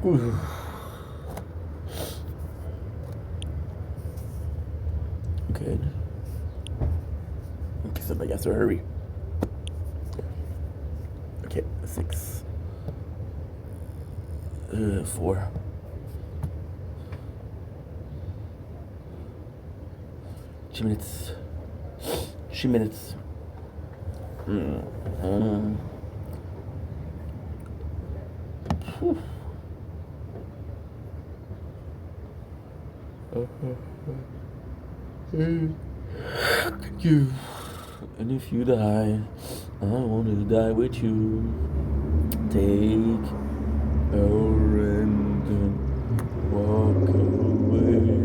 Ooh. Good. Okay, so I guess to hurry. Okay, 6. 4. 2 minutes. 3 minutes. Thank you. And if you die, I want to die with you. Take a hand and walk away.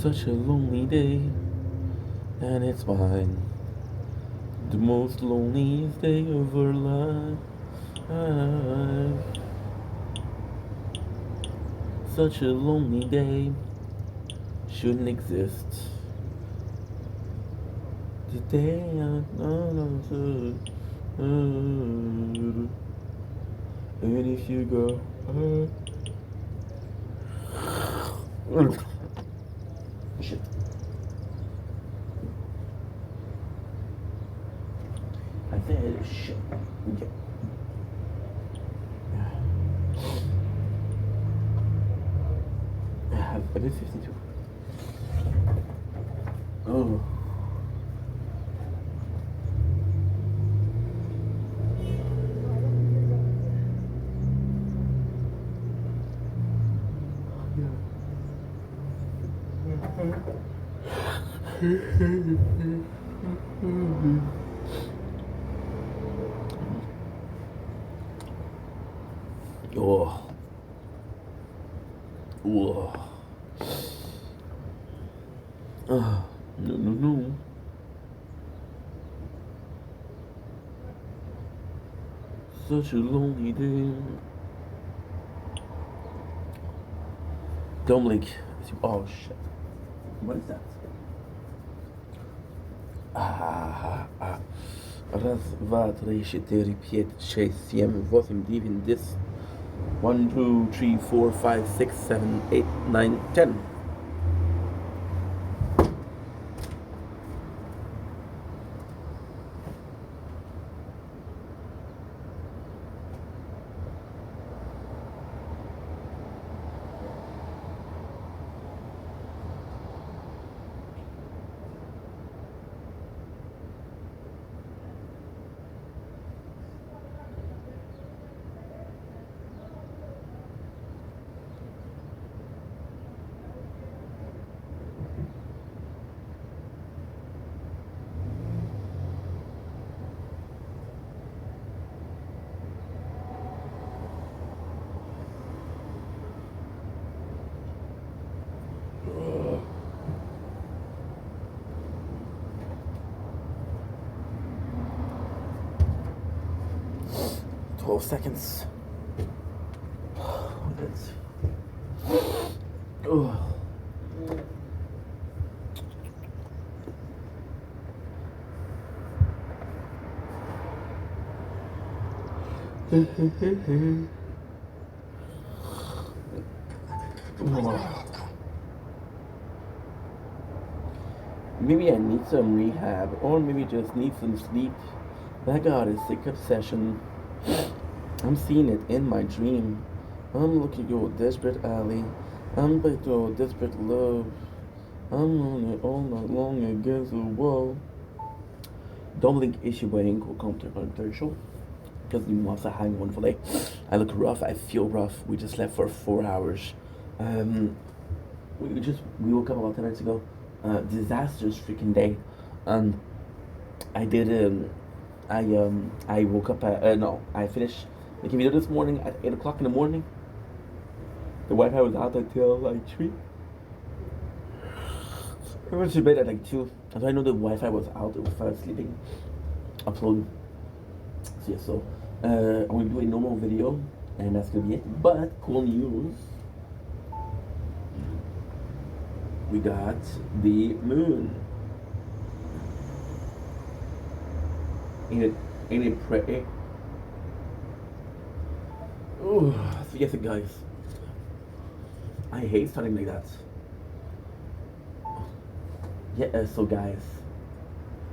Such a lonely day, and it's mine. The most loneliest day of our life. Such a lonely day shouldn't exist. The day I know. And if you go, shit. I said shit. Okay. I did 52. Oh. Oh. Oh. No. Such a lonely day. Don't blink. Oh shit. What is that? Raz, dva, trei, četiri, pet, šest, sedem, osem, devet, 10. 1, 2, 3, 4, 5, 6, 7, 8, 9, 10. Seconds. Oh. Maybe I need some rehab, or maybe just need some sleep. I got a sick obsession. I'm seeing it in my dream. I'm looking at your desperate alley. I'm by your desperate love. I'm on it all night long against the wall. Don't blink issue waiting will come to a show. Because you must have had a wonderful day. I look rough, I feel rough. We just slept for 4 hours. We woke up about 10 minutes ago. Disastrous freaking day. And I did I woke up at I finished making video this morning at 8 o'clock in the morning. The Wi-Fi was out until like 3. I went to bed at like 2. And I know the Wi-Fi was out if I was sleeping. Upload. So yeah, so I'm gonna do a normal video and that's gonna be it. But cool news. We got the moon. Ain't it? Ain't it pretty? Ooh, so yes, guys. I hate starting like that. Yeah, so guys,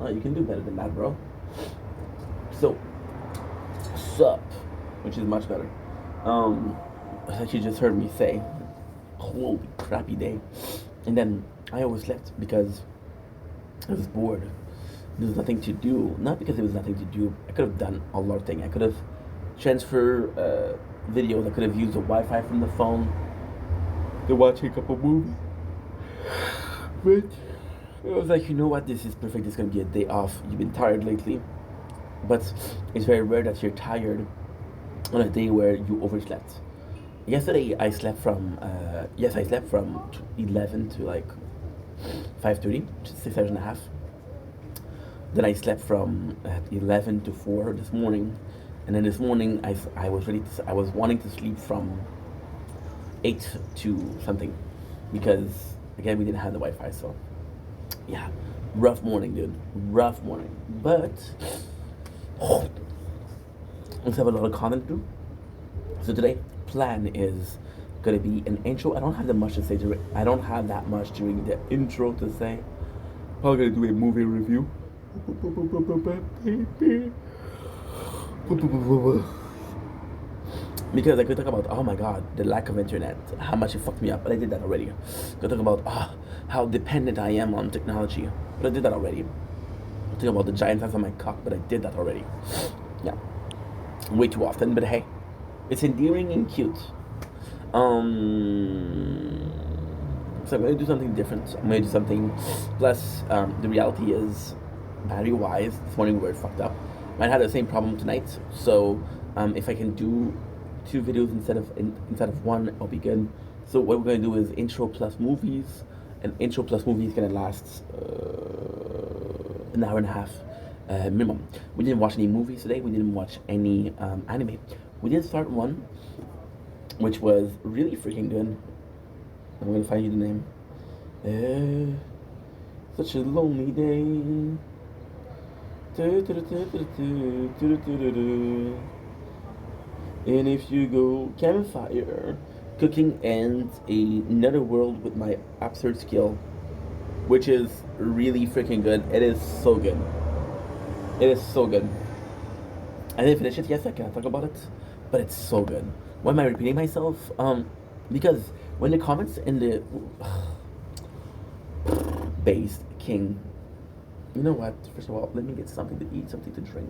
you can do better than that, bro. So, sup, which is much better. Um, like you just heard me say, holy crappy day. And then I overslept because I was bored. There was nothing to do. Not because there was nothing to do. I could have done a lot of things. I could have transferred videos. I could have used the Wi-Fi from the phone to watch a couple movies. But I was like, you know what? This is perfect. This is gonna be a day off. You've been tired lately, but it's very rare that you're tired on a day where you overslept. Yesterday I slept from yes, I slept from 11 to like 5:30, which is 6 hours and a half. Then I slept from 11 to 4 this morning, and then this morning I was ready to, I was wanting to sleep from 8 to something, because again we didn't have the Wi-Fi. So yeah, rough morning, dude. Rough morning, but let's have a lot of content to do. So today plan is gonna be an intro. I don't have that much to say. I don't have that much during the intro to say. Probably gonna do a movie review. Because I could talk about, oh my god, the lack of internet, how much it fucked me up, but I did that already. I could talk about how dependent I am on technology, but I did that already. I talk about the giant size of my cock, but I did that already. Yeah, way too often, but hey, it's endearing and cute. So I'm gonna do something different. I'm gonna do something. Plus, the reality is, battery-wise, this morning we were fucked up. Might have the same problem tonight. So, if I can do two videos instead of one, I'll be good. So what we're gonna do is intro plus movies, and intro plus movie is gonna last an hour and a half minimum. We didn't watch any movies today. We didn't watch any anime. We did start one, which was really freaking good. I'm gonna find you the name. Such a lonely day. And if you go campfire, cooking and another world with my absurd skill, which is really freaking good. It is so good. It is so good. I didn't finish it. Yes, I can talk about it, but it's so good. Why am I repeating myself? Because when the comments in the based king, you know what? First of all, let me get something to eat, something to drink.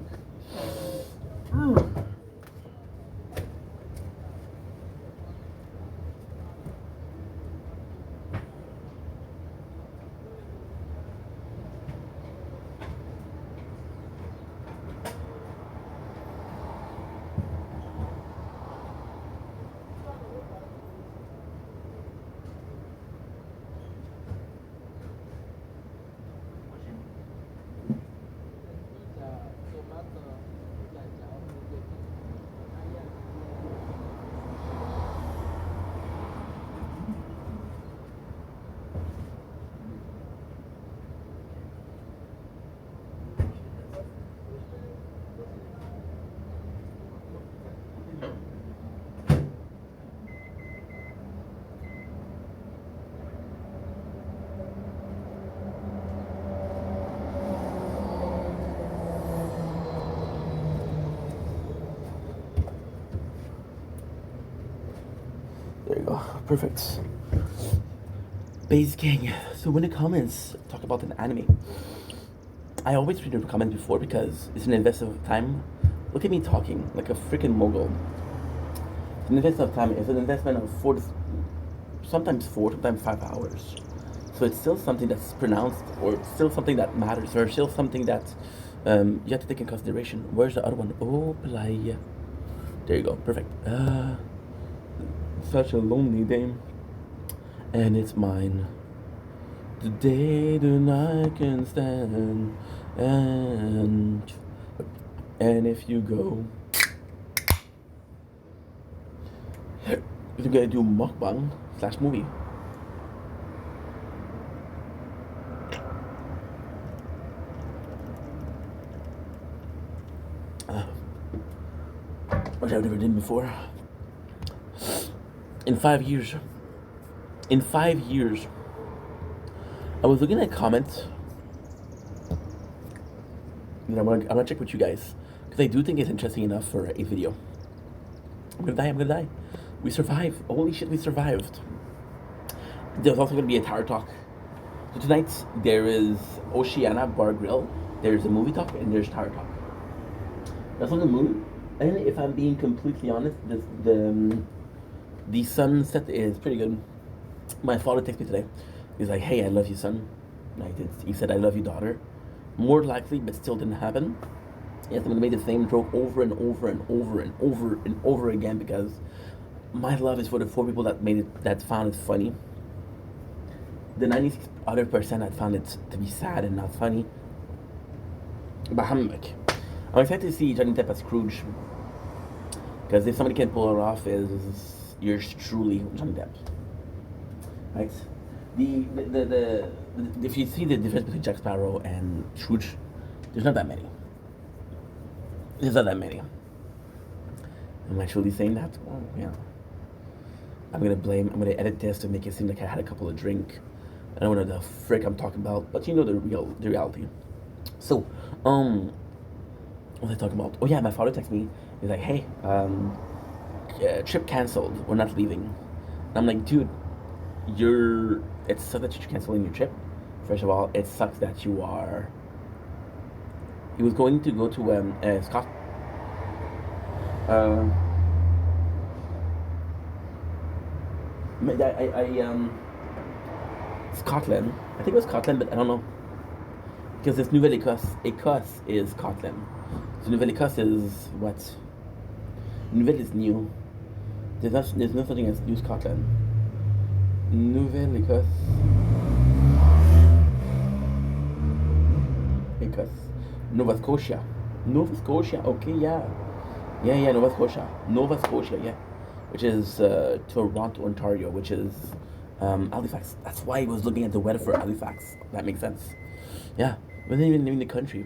There you go. Perfect. Base King. So when the comments talk about an anime, I always read the comments before because it's an investment of time. Look at me talking like a freaking mogul. It's an investment of time. It's an investment of sometimes 5 hours. So it's still something that's pronounced, or still something that matters, or still something that you have to take in consideration. Where's the other one? Oh, playa. There you go. Perfect. Such a lonely day, and it's mine. The day the night can stand, and if you go, you're gonna do mukbang slash movie. which I've never done before. In 5 years, in 5 years, I was looking at comments, and I'm gonna check with you guys because I do think it's interesting enough for a video. I'm gonna die. I'm gonna die. We survived. Holy shit, we survived. There's also gonna be a tower talk. So tonight there is Oceana Bar Grill. There's a movie talk and there's tower talk. That's on the moon. And if I'm being completely honest, the sunset is pretty good. My father texted me today. He's like, "Hey, I love you, son." He said, "I love you, daughter." More likely, but still didn't happen. Yes, I'm gonna make the same joke over and over and over and over and over again because my love is for the 4 people that found it funny. The 96 other percent that found it to be sad and not funny. But I'm excited to see Johnny Depp as Scrooge because if somebody can pull it off, is yours truly, Johnny Depp. Right? If you see the difference between Jack Sparrow and Scrooge, there's not that many. There's not that many. Am I truly saying that? Oh, yeah. I'm gonna edit this to make it seem like I had a couple of drink. I don't know what the frick I'm talking about, but you know the reality. So, what was I talking about? Oh yeah, my father texted me. He's like, "Hey, trip canceled. We're not leaving." And I'm like, "Dude, it sucks that you're canceling your trip. First of all, it sucks that you are." He was going to go to Scott. Scotland. I think it was Scotland, but I don't know because it's Nouvelle-Écosse. Écosse is Scotland. So Nouvelle-Écosse is what? Nouvelle is new. There's no such thing as New Scotland. Nouvelle-Écosse. Écosse. Nova Scotia. Nova Scotia. Okay, yeah. Yeah. Nova Scotia. Nova Scotia. Yeah. Which is Toronto, Ontario. Which is Halifax. That's why I was looking at the weather for Halifax. That makes sense. Yeah. Wasn't even in the country.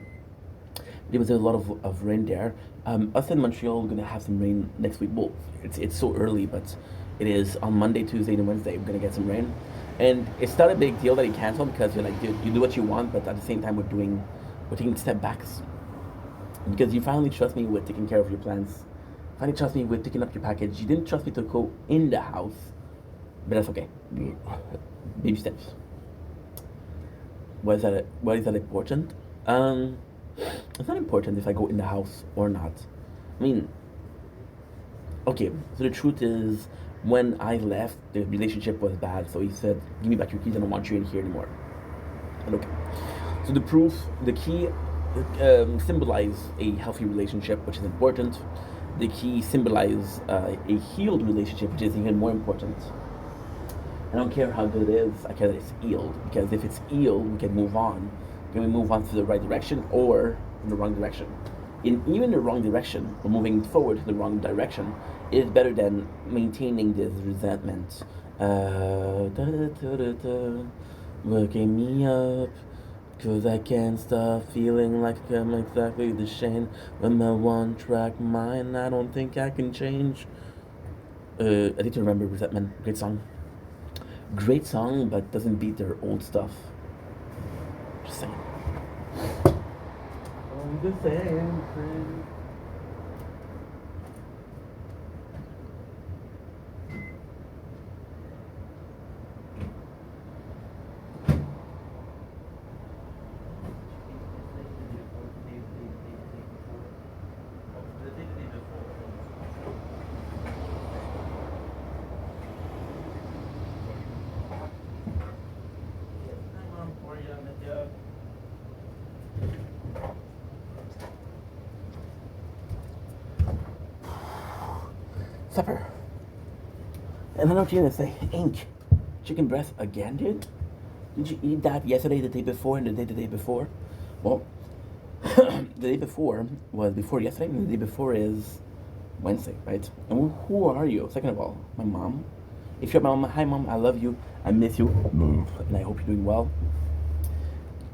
There was a lot of rain there. Us in Montreal are gonna have some rain next week. Well, it's so early, but it is on Monday, Tuesday, and Wednesday. We're gonna get some rain, and it's not a big deal that he canceled because you're like, dude, you do what you want, but at the same time, we're taking step backs because you finally trust me with taking care of your plans. Finally trust me with picking up your package. You didn't trust me to go in the house, but that's okay. Baby steps. Why is that important? It's not important if I go in the house or not. I mean, okay, so the truth is, when I left, the relationship was bad, so he said, "Give me back your keys, I don't want you in here anymore." And okay. So the key symbolize a healthy relationship, which is important. The key symbolize a healed relationship, which is even more important. I don't care how good it is, I care that it's healed, because if it's healed, we can move on. Can we move on to the right direction or in the wrong direction? In even the wrong direction, or moving forward to the wrong direction, is better than maintaining this resentment. Waking me up, cause I can't stop feeling like I'm exactly the same. When my one track mind, I don't think I can change. I need to remember Resentment. Great song. Great song, but doesn't beat their old stuff. Just saying. I'm the same friend. Supper. And I know what you're gonna say, Ink, chicken breast again, dude? Did you eat that yesterday, the day before, and the day before? Well, the day before was before yesterday, and the day before is Wednesday, right? And who are you? Second of all, my mom. If you're my mom, hi mom, I love you, I miss you, and I hope you're doing well.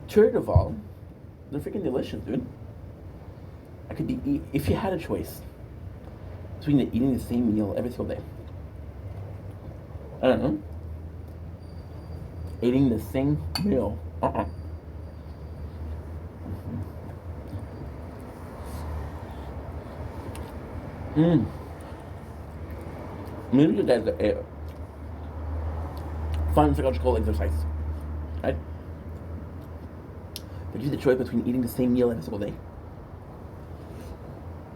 Third of all, they're freaking delicious, dude. I could be, if you had a choice, between eating the same meal every single day. I don't know. Eating the same meal. Maybe that's a fun psychological exercise, right? But you have the choice between eating the same meal every single day.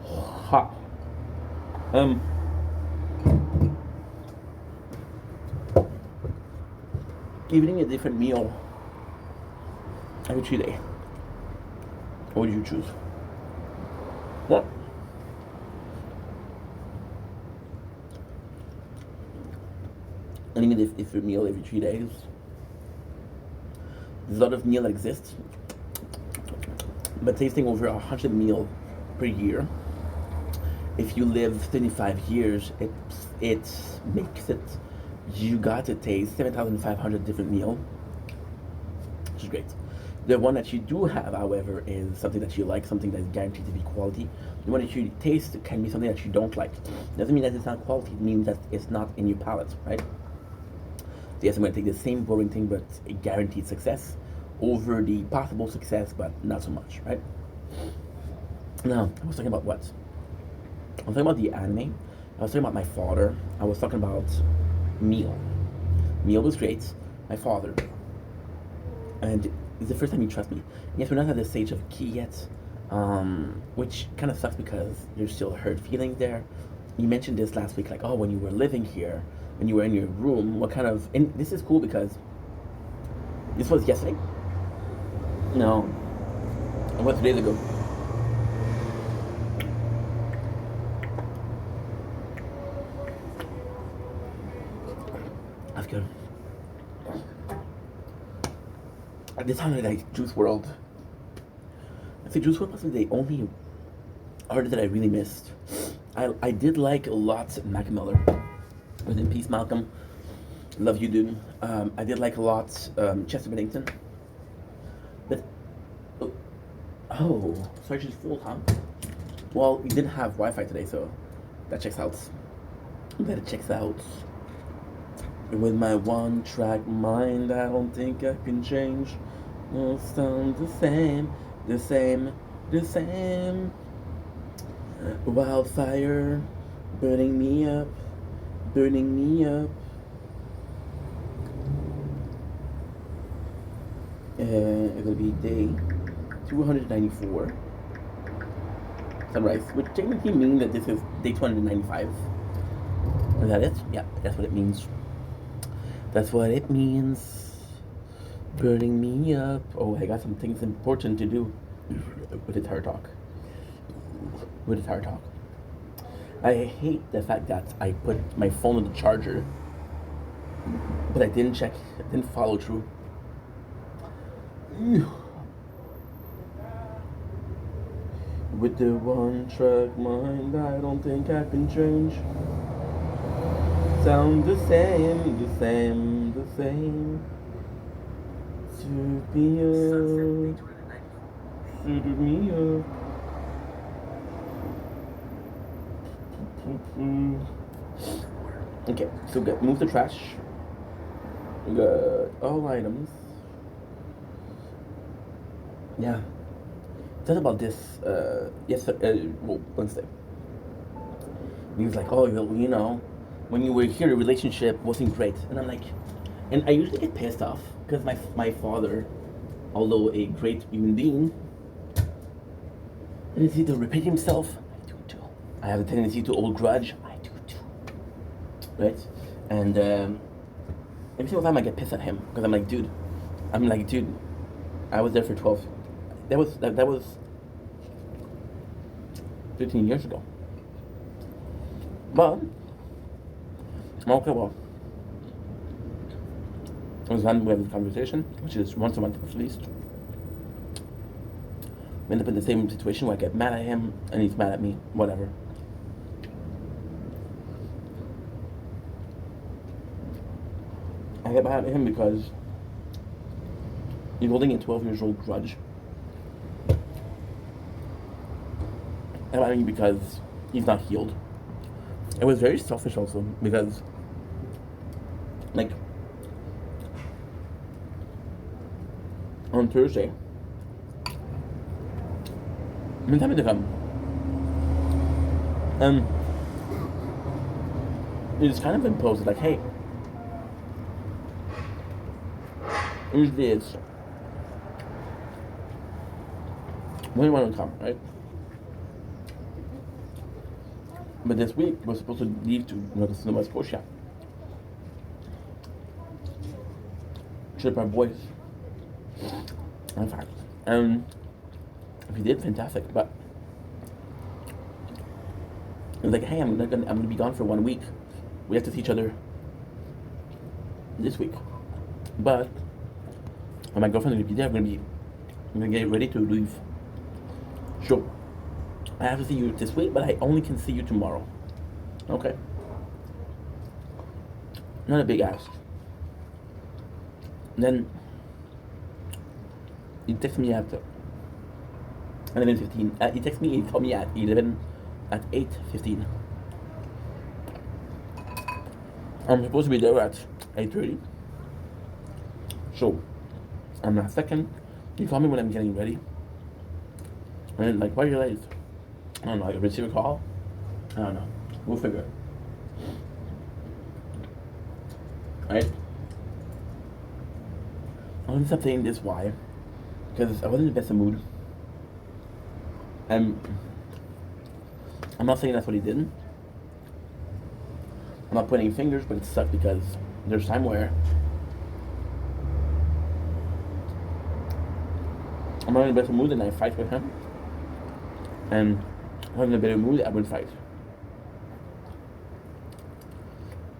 Ha. Eating a different meal every 3 days. What would you choose? What? Eating a different meal every 3 days. There's a lot of meal that exists, but tasting over 100 meal per year. If you live 35 years, it makes it. You got to taste 7,500 different meal, which is great. The one that you do have, however, is something that you like, something that's guaranteed to be quality. The one that you taste can be something that you don't like. Doesn't mean that it's not quality. It means that it's not in your palate, right? So yes, I'm going to take the same boring thing, but a guaranteed success over the possible success, but not so much, right? Now, I was talking about what? I was talking about the anime. I was talking about my father. I was talking about meal. Meal was great. My father. And it's the first time you trust me. Yes, we're not at the stage of key yet, which kind of sucks because there's still hurt feelings there. You mentioned this last week, like, oh, when you were living here, when you were in your room, what kind of... And this is cool because this was yesterday. No. It was 2 days ago. That's good. At this time, I like Juice WRLD. I think Juice WRLD was the only artist that I really missed. I did like a lot Mac Miller. Rest in peace, Malcolm. Love you, dude. I did like a lot Chester Bennington. But oh, Search is full, huh? Well, we didn't have Wi-Fi today, so that checks out. That checks out. With my one-track mind, I don't think I can change. No sound the same, the same, the same. Wildfire, burning me up, burning me up. It'll be day 294. Sunrise, which technically means that this is day 295. Is that it? Yeah, that's what it means. That's what it means. Burning me up. Oh, I got some things important to do with the tire talk. With the tire talk. I hate the fact that I put my phone on the charger, but I didn't check, I didn't follow through. With the one track mind, I don't think I can change. Sound the same, the same, the same. Suit me up, suit me up. Okay, so good. Move the trash. We got all items. Yeah. Tell about this. Wednesday. He was like, oh, you know, when you were here, the relationship wasn't great. And I'm like, and I usually get pissed off because my father, although a great human being, tendency to repeat himself. I do too. I have a tendency to hold grudge. I do too. Right? And every single time I get pissed at him because I'm like, dude, I was there for 12. That was 15 years ago. But okay, well, it was fun. We have a conversation, which is once a month at least. We end up in the same situation where I get mad at him and he's mad at me. Whatever. I get mad at him because he's holding a 12-year-old grudge. I get mad at me because he's not healed. it was very selfish also because, like, on Thursday, when time to come, it was kind of imposed, like, hey, usually it's when you want to come, right? But this week we're supposed to leave to Nova Scotia. Trip our boys. In fact, if you did, fantastic. But it was like, hey, I'm gonna be gone for 1 week. We have to see each other this week. But when my girlfriend is gonna be there, I'm gonna get ready to leave. Sure. I have to see you this week, but I only can see you tomorrow. Okay. Not a big ask. And then he texted me at 11:15. He texted me. He told me at 8:15. I'm supposed to be there at 8:30. So I'm not second. He called me when I'm getting ready. And like, why are you late? I don't know, like, receive a call? I don't know. We'll figure it. Right? I want to stop saying this, why? Because I wasn't in the best of mood. I'm not saying that's what he did. I'm not pointing fingers, but it sucked because there's time where I'm not in the best of mood and I fight with him. And if I'm in a better mood, I would fight.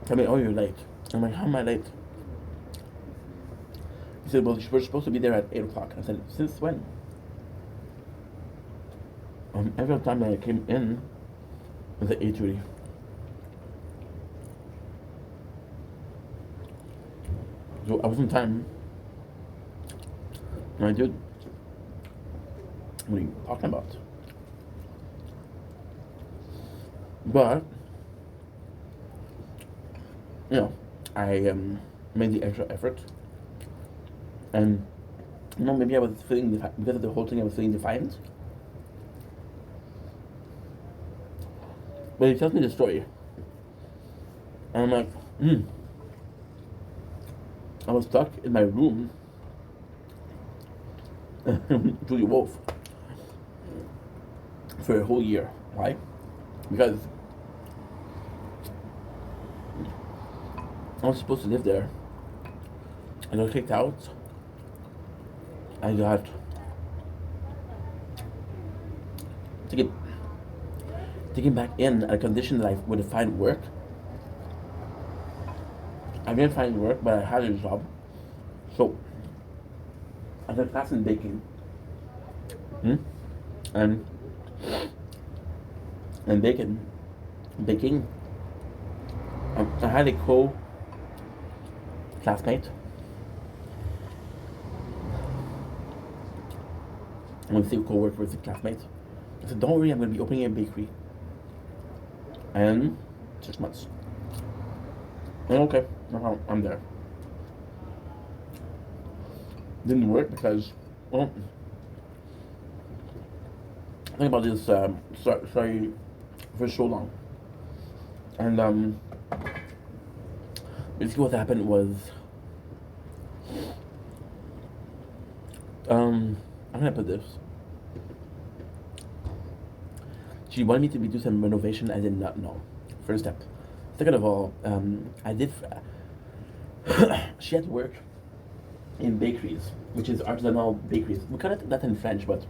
Tell me, oh, you're late. I'm like, how am I late? He said, well, we're supposed to be there at 8 o'clock. I said, since when? Every time that I came in, it was at 8:30. So I was on time. And I did. What are you talking about? But, you know, I made the extra effort. And, you know, maybe I was feeling, because of the whole thing, I was feeling defiant. But he tells me the story. And I'm like, I was stuck in my room Julie Wolf for a whole year. Why? Because I was supposed to live there. I got kicked out. I got taken back in a condition that I would find work. I didn't find work, but I had a job. So I took class in baking. And baking. I had a classmate. I'm going to say co-worker with a classmate. I said, don't worry, I'm going to be opening a bakery. And 6 months. And okay, I'm there. Didn't work because, well, think about this, sorry for so long. And basically what happened was, I'm gonna put this. She wanted me to do some renovation I did not know. First step. Second of all, I did. She had to work in bakeries, which is artisanal bakeries. We call it that in French, but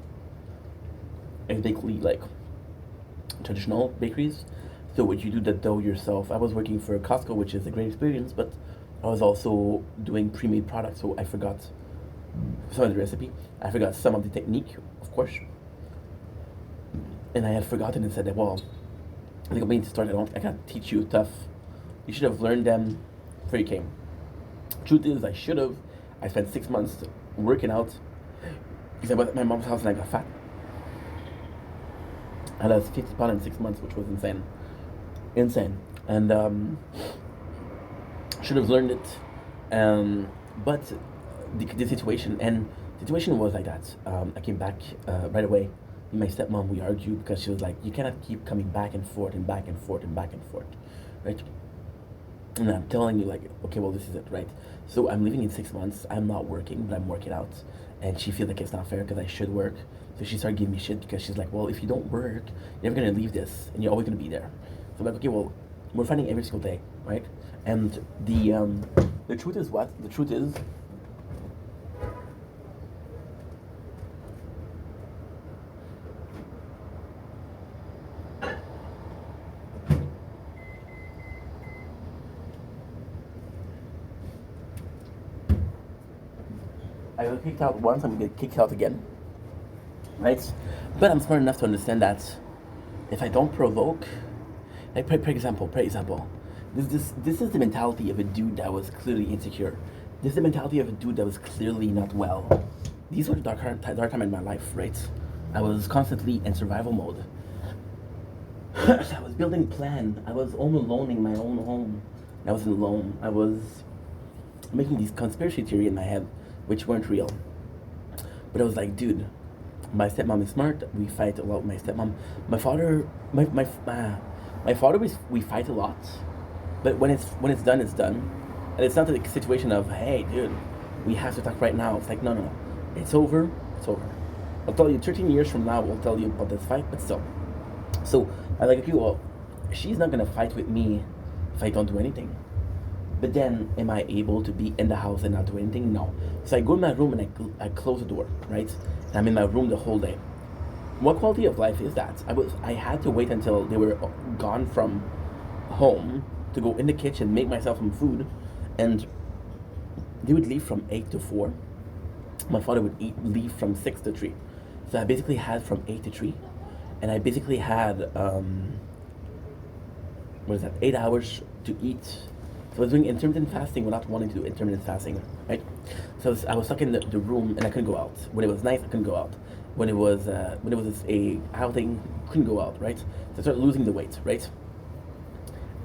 it's basically like traditional bakeries. So would you do the dough yourself? I was working for Costco, which is a great experience, but I was also doing pre-made products, so I forgot some of the recipe. I forgot some of the technique, of course. And I had forgotten and said that, well, I think I'm going to start. I can't teach you tough. You should have learned them before you came. Truth is, I should have. I spent 6 months working out because I was at my mom's house and I got fat. I lost 50 pounds in 6 months, which was insane. insane. And should have learned it. But the situation was like that. I came back right away. My stepmom, we argued because she was like, you cannot keep coming back and forth and back and forth and back and forth, right? And I'm telling you, like, okay, well, this is it, right? So I'm leaving in 6 months. I'm not working, but I'm working out. And she feels like it's not fair because I should work. So she started giving me shit because she's like, well, if you don't work, you're never going to leave this and you're always going to be there. So I'm like, okay, well, we're fighting every single day, right? And the truth is what? The truth is, I got kicked out once, I'm gonna get kicked out again, right? But I'm smart enough to understand that if I don't provoke, like for example, this is the mentality of a dude that was clearly insecure. This is the mentality of a dude that was clearly not well. These were the dark time in my life, right? I was constantly in survival mode. I was building a plan. I was home alone in my own home. I wasn't alone. I was making these conspiracy theories in my head, which weren't real. But I was like, dude, my stepmom is smart. We fight a lot with my stepmom. My father, my father, we fight a lot. But when it's done, it's done. And it's not a situation of, hey, dude, we have to talk right now. It's like, no. It's over. It's over. I'll tell you 13 years from now, I'll tell you about this fight, but still. So I'm like, okay, well, she's not going to fight with me if I don't do anything. But then, am I able to be in the house and not do anything? No. So I go in my room and I close the door, right? And I'm in my room the whole day. What quality of life is that? I had to wait until they were gone from home to go in the kitchen, make myself some food, and they would leave from 8 to 4. My father would leave from 6 to 3. So I basically had from 8 to 3. And I basically had, 8 hours to eat. So I was doing intermittent fasting without wanting to do intermittent fasting, right? So I was stuck in the room and I couldn't go out. When it was nice, I couldn't go out. When it was a outing, couldn't go out, right? So I started losing the weight, right?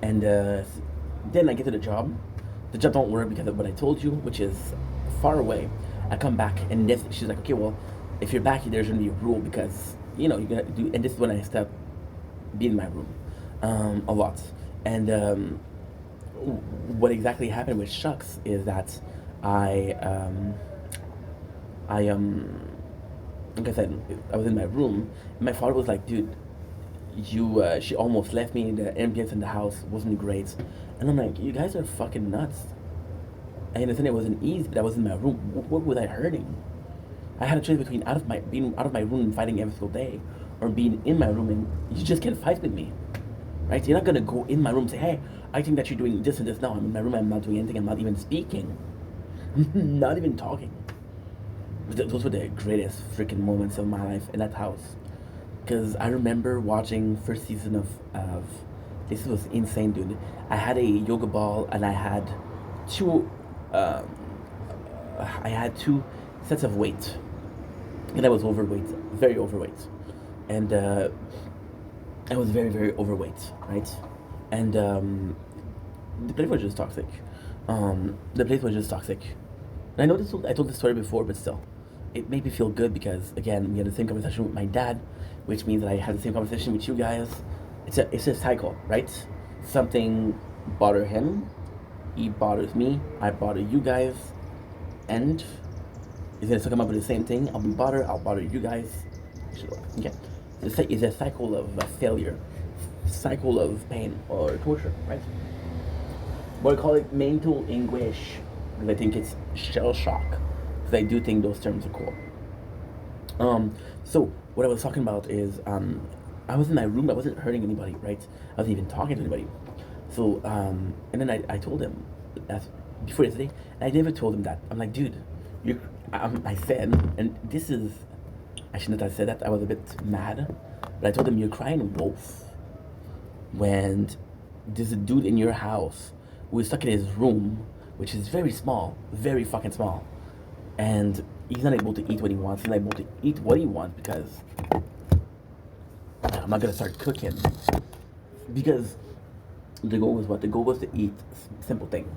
And then I get to the job. The job don't work because of what I told you, which is far away. I come back and she's like, okay, well, if you're back, there's gonna be a rule because you're gonna do. And this is when I start being in my room a lot. And what exactly happened with Shucks is that I like I said, I was in my room and my father was like, dude, she almost left me. The ambience in the house wasn't great. And I'm like, you guys are fucking nuts. I understand it wasn't easy, but I was in my room. What was I hurting? I had a choice between being out of my room and fighting every single day, or being in my room and you just can't fight with me, right? You're not gonna go in my room and say, hey, I think that you're doing this and this. No, I'm in my room. I'm not doing anything. I'm not even speaking, not even talking. Those were the greatest freaking moments of my life in that house, because I remember watching first season of this was insane, dude. I had a yoga ball and I had two sets of weight, and I was overweight, very overweight, and I was very very overweight, right? And the place was just toxic. The place was just toxic. And I know I told this story before, but still, it made me feel good because again we had the same conversation with my dad, which means that I had the same conversation with you guys. It's a cycle, right? Something bother him, he bothers me, I bother you guys, and it's gonna come up with the same thing. I'll bother you guys. Okay, it's a cycle of failure, cycle of pain or torture, right? But I call it mental anguish because I think it's shell shock. Because I do think those terms are cool. So what I was talking about is I was in my room. I wasn't hurting anybody, right? I wasn't even talking to anybody. So and then I told him before yesterday, and I never told him that. I'm like, dude, I said, and this is, I shouldn't have said that. I was a bit mad, but I told him, you're crying wolf when there's a dude in your house who is stuck in his room, which is very small, very fucking small, and he's not able to eat what he wants. He's not able to eat what he wants because I'm not gonna start cooking because The goal was what? The goal was to eat simple thing.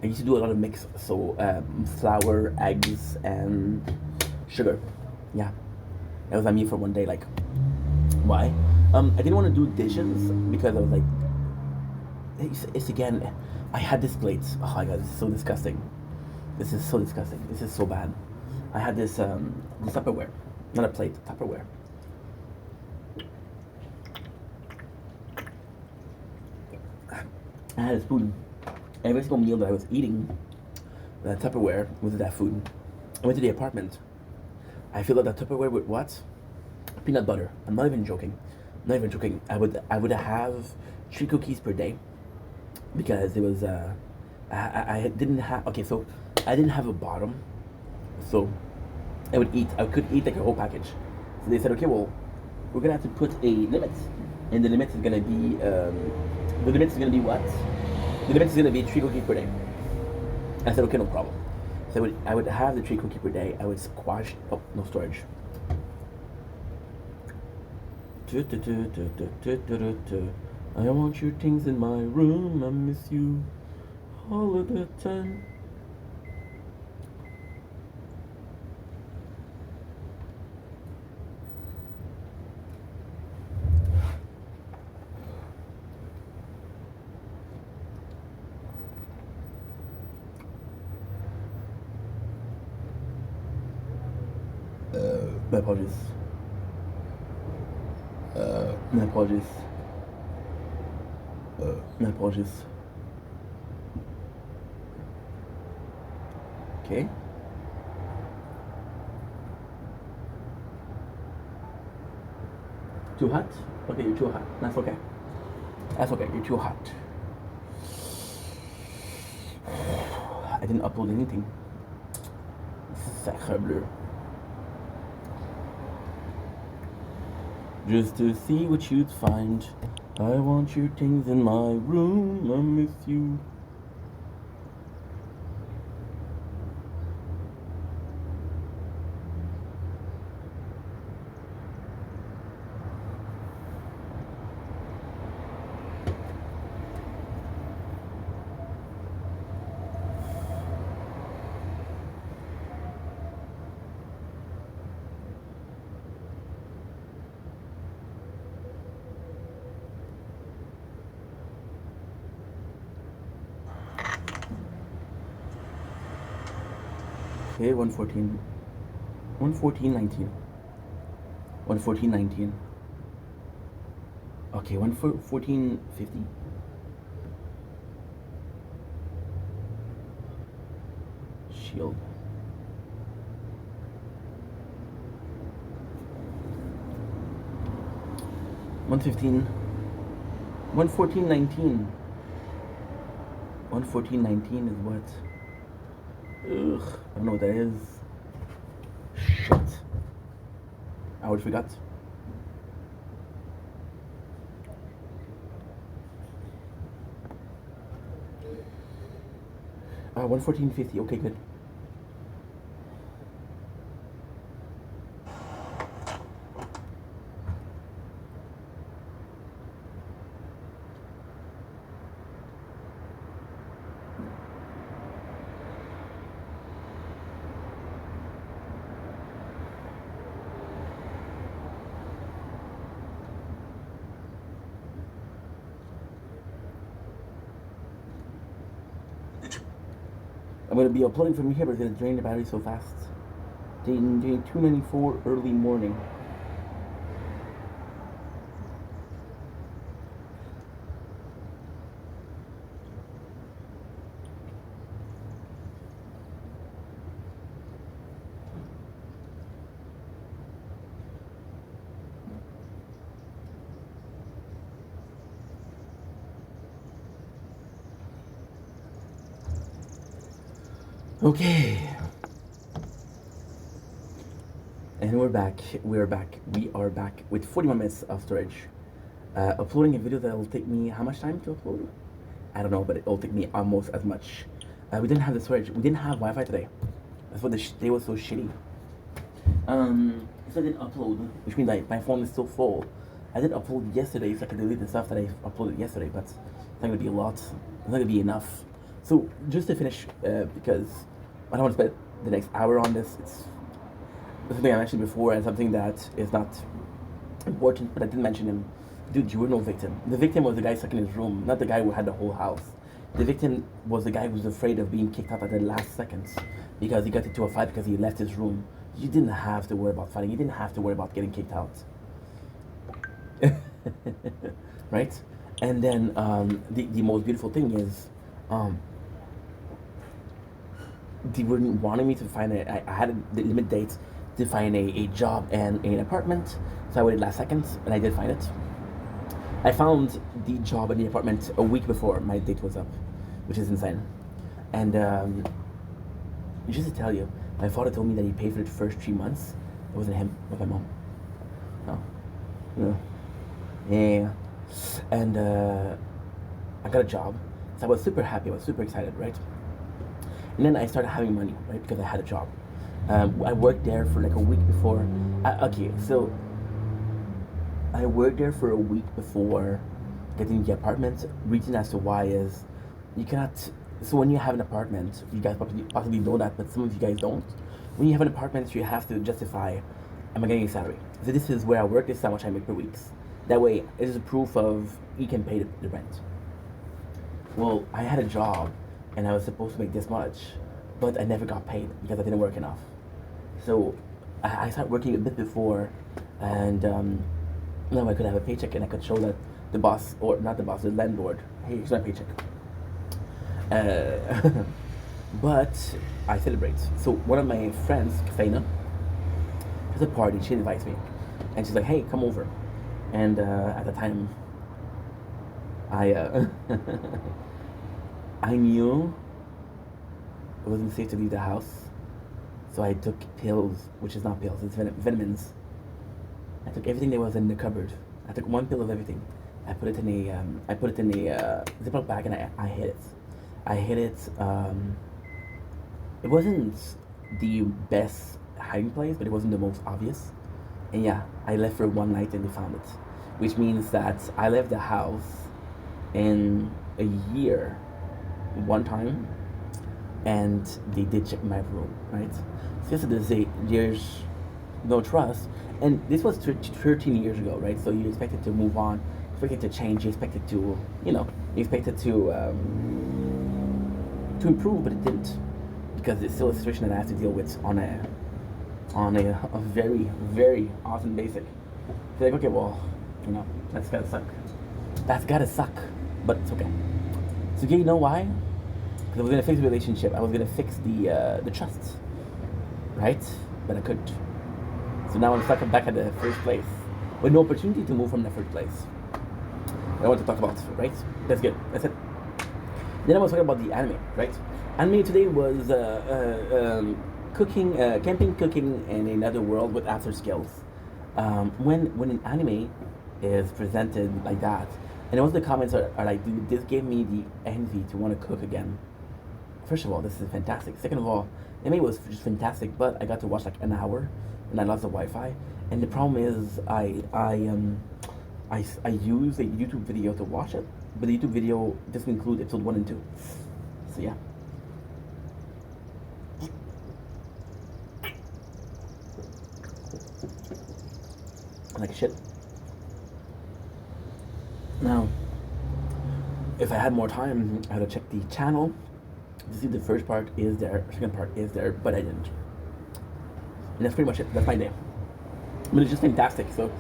I used to do a lot of mix, so flour, eggs, and sugar. Yeah, that was on me for one day. Like, why? I didn't want to do dishes because I was like, it's again. I had this plate. Oh my god, this is so disgusting. This is so disgusting. This is so bad. I had this Tupperware, not a plate, Tupperware. I had a spoon. Every single meal that I was eating, that Tupperware was that food. I went to the apartment. I filled up that Tupperware with what? Peanut butter. I'm not even joking. I'm not even joking. I would have 3 cookies per day because it was I didn't have, okay, so I didn't have a bottom, so I could eat like a whole package. So they said, okay, well, we're gonna have to put a limit, and the limit is gonna be what? The limit is gonna be 3 cookies per day. I said, okay, no problem. So I would have the 3 cookies per day. I would squash. Oh, no storage. I want your things in my room. I miss you all of the time. My apologies. My apologies. My apologies. Okay. Too hot? Okay, you're too hot. That's okay. That's okay, you're too hot. I didn't upload anything. Sacre bleu. Just to see what you'd find. I want your things in my room. I miss you. Okay, 114. 114.19. 114.19. Okay, 114.50. Shield. $115. 114.19. 114.19 is what? Ugh, I don't know what that is. Shit. I already forgot. $114.50. Okay, good. I'm going to be uploading from here, but it's going to drain the battery so fast. Day 294 early morning. Okay. And we're back. We are back. We are back with 41 minutes of storage. Uploading a video that will take me how much time to upload? I don't know, but it'll take me almost as much. We didn't have the storage. We didn't have Wi-Fi today. That's why the day was so shitty. So I didn't upload, which means like my phone is still full. I did upload yesterday, so I could delete the stuff that I uploaded yesterday, but not gonna be a lot. It's not gonna be enough. So just to finish, because I don't want to spend the next hour on this. It's something I mentioned before and something that is not important, but I didn't mention him. Dude, you were no victim. The victim was the guy stuck in his room, not the guy who had the whole house. The victim was the guy who was afraid of being kicked out at the last seconds because he got into a fight because he left his room. You didn't have to worry about fighting. You didn't have to worry about getting kicked out. Right? And then the most beautiful thing is they weren't wanting me to find I had a limit date to find a job and an apartment, so I waited last second and I did find it. I found the job and the apartment a week before my date was up, which is insane. And just to tell you, my father told me that he paid for the first 3 months. It wasn't him, it was my mom. Oh. Yeah. And I got a job, so I was super happy, I was super excited, right? And then I started having money, right, because I had a job. I worked there for like a week before. So I worked there for a week before getting the apartment. Reason as to why is you cannot. So when you have an apartment, you guys possibly know that, but some of you guys don't. When you have an apartment, you have to justify, am I getting a salary? So this is where I work. This is how much I make per week. That way, it is a proof of you can pay the rent. Well, I had a job, and I was supposed to make this much, but I never got paid because I didn't work enough. So I started working a bit before, and now I could have a paycheck, and I could show that the boss, or not the boss, the landlord, hey, here's my paycheck. But I celebrate. So one of my friends, Kafena, has a party. She invites me, and she's like, "Hey, come over." And at the time, I I knew it wasn't safe to leave the house, so I took pills, which is not pills, it's vitamins. I took everything that was in the cupboard. I took one pill of everything. I put it in a Ziploc bag, and I hid it. I hid it. It wasn't the best hiding place, but it wasn't the most obvious. And yeah, I left for one night and they found it, which means that I left the house in a year one time, and they did check my room, right? So there's no trust, and this was 13 years ago, right? So you expected to move on, you expected to change, you expected to, you expected to improve, but it didn't, because it's still a situation that I have to deal with on a very, very often basic. So like, okay, well, that's gotta suck. That's gotta suck, but it's okay. So yeah, you know why? Because I was gonna fix the relationship. I was gonna fix the trust, right? But I couldn't. So now I'm stuck back at the first place with no opportunity to move from the first place. I want to talk about, right? That's good. That's it. Then I was talking about the anime, right? Anime today was cooking, camping, cooking in another world with after skills. When an anime is presented like that, and most of the comments are like, dude, this gave me the envy to want to cook again. First of all, this is fantastic. Second of all, anime was just fantastic, but I got to watch like an hour, and I lost the Wi-Fi. And the problem is, I use a YouTube video to watch it, but the YouTube video doesn't include episode 1 and 2. So yeah. Like shit. Now, if I had more time, I would have checked the channel to see if the first part is there, second part is there, but I didn't. And that's pretty much it. That's my day. But it's just fantastic. So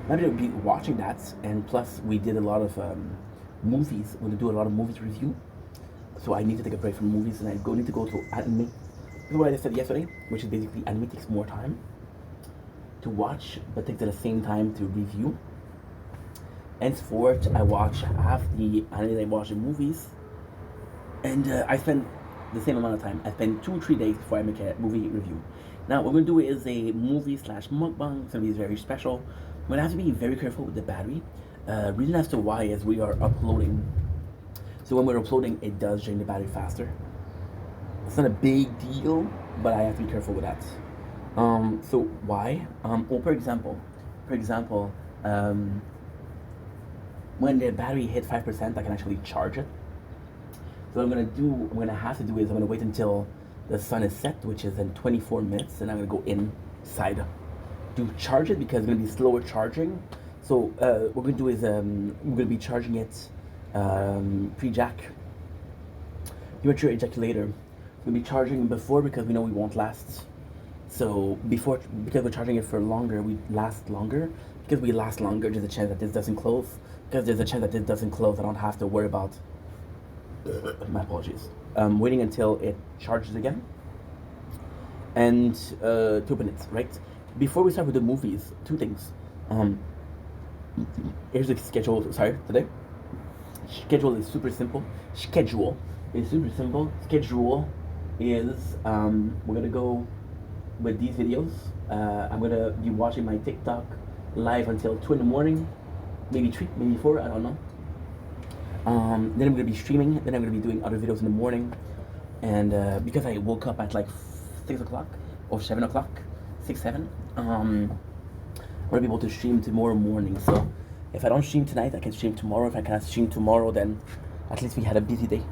maybe I'll be watching that, and plus we did a lot of movies. We're gonna do a lot of movies review. So I need to take a break from movies, and I need to go to anime. This is what I said yesterday, which is basically anime takes more time to watch, but takes at the same time to review. Henceforth, I watch half the anime I watch in movies, and I spend the same amount of time. I spend 2-3 days before I make a movie review. Now, what we're gonna do is a movie / mukbang. It's gonna be very special. I'm gonna have to be very careful with the battery. Reason as to why is we are uploading. So when we're uploading, it does drain the battery faster. It's not a big deal, but I have to be careful with that. So why? Well, for example, when the battery hit 5%, I can actually charge it. So what I'm gonna have to do is I'm gonna wait until the sun is set, which is in 24 minutes, and I'm gonna go inside to charge it because it's gonna be slower charging. So what we're gonna do is we're gonna be charging it pre-jack, premature ejaculator. We're gonna be charging before because we know we won't last. So because we're charging it for longer, we last longer. Because we last longer, there's a chance that this doesn't close. Because there's a chance that this doesn't close, I don't have to worry about. My apologies. Waiting until it charges again, and to open it. Right before we start with the movies, two things. Here's the schedule. Sorry, today. Schedule is super simple. Schedule is super simple. Schedule is we're gonna go with these videos. I'm gonna be watching my TikTok live until 2 in the morning, maybe 3, maybe 4. I don't know. Then I'm gonna be streaming. Then I'm gonna be doing other videos in the morning, and because I woke up at like 6 o'clock or 7 o'clock, 6, 7. I'm gonna be able to stream tomorrow morning. So if I don't stream tonight, I can stream tomorrow. If I cannot stream tomorrow, then at least we had a busy day.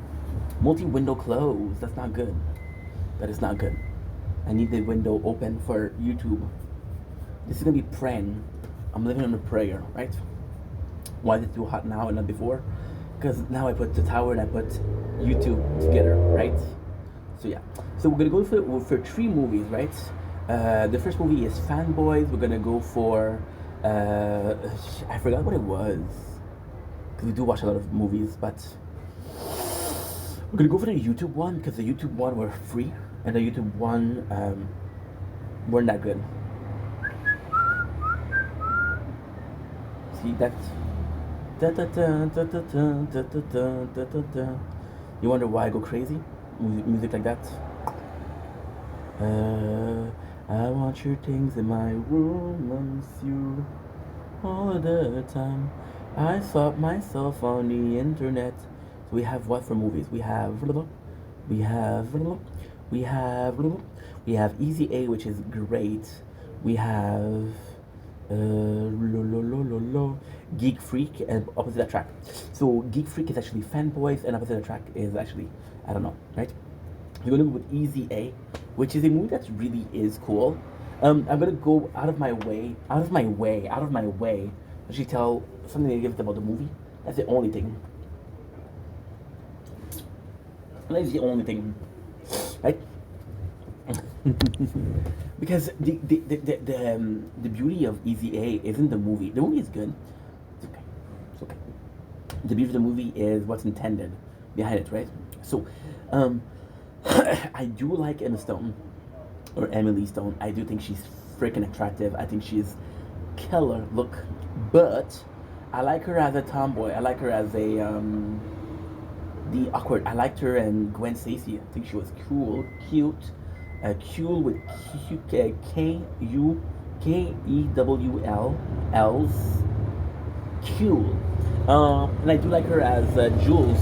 Multi-window closed. That's not good. That is not good. I need the window open for YouTube. This is gonna be praying. I'm living on a prayer, right? Why is it too hot now and not before? Because now I put the tower and I put YouTube together, right? So yeah. So we're gonna go for 3 movies, right? The first movie is Fanboys. We're gonna go for I forgot what it was, because we do watch a lot of movies, but we're gonna go for the YouTube one because the YouTube one were free and the YouTube one weren't that good. See that? You wonder why I go crazy? Music like that. I want your things in my room, wants you all the time. I saw myself on the internet. So we have what for movies? We have Easy A, which is great. We have Geek Freak and Opposite Attract. So Geek Freak is actually Fanboys and Opposite Attract is actually, I don't know, right? We're gonna go with Easy A, which is a movie that really is cool. I'm gonna go out of my way, actually tell something negative about the movie. That's the only thing. That's the only thing, right? Because the beauty of Easy A isn't the movie. The movie is good. It's okay. It's okay. The beauty of the movie is what's intended behind it, right? So, I do like Emma Stone, or Emily Stone. I do think she's freaking attractive. I think she's killer look, but I like her as a tomboy. I like her as a the awkward. I liked her and Gwen Stacy. I think she was cool, cute. Cool with K-U-K-E-W-L-L's. Cool. And I do like her as Jules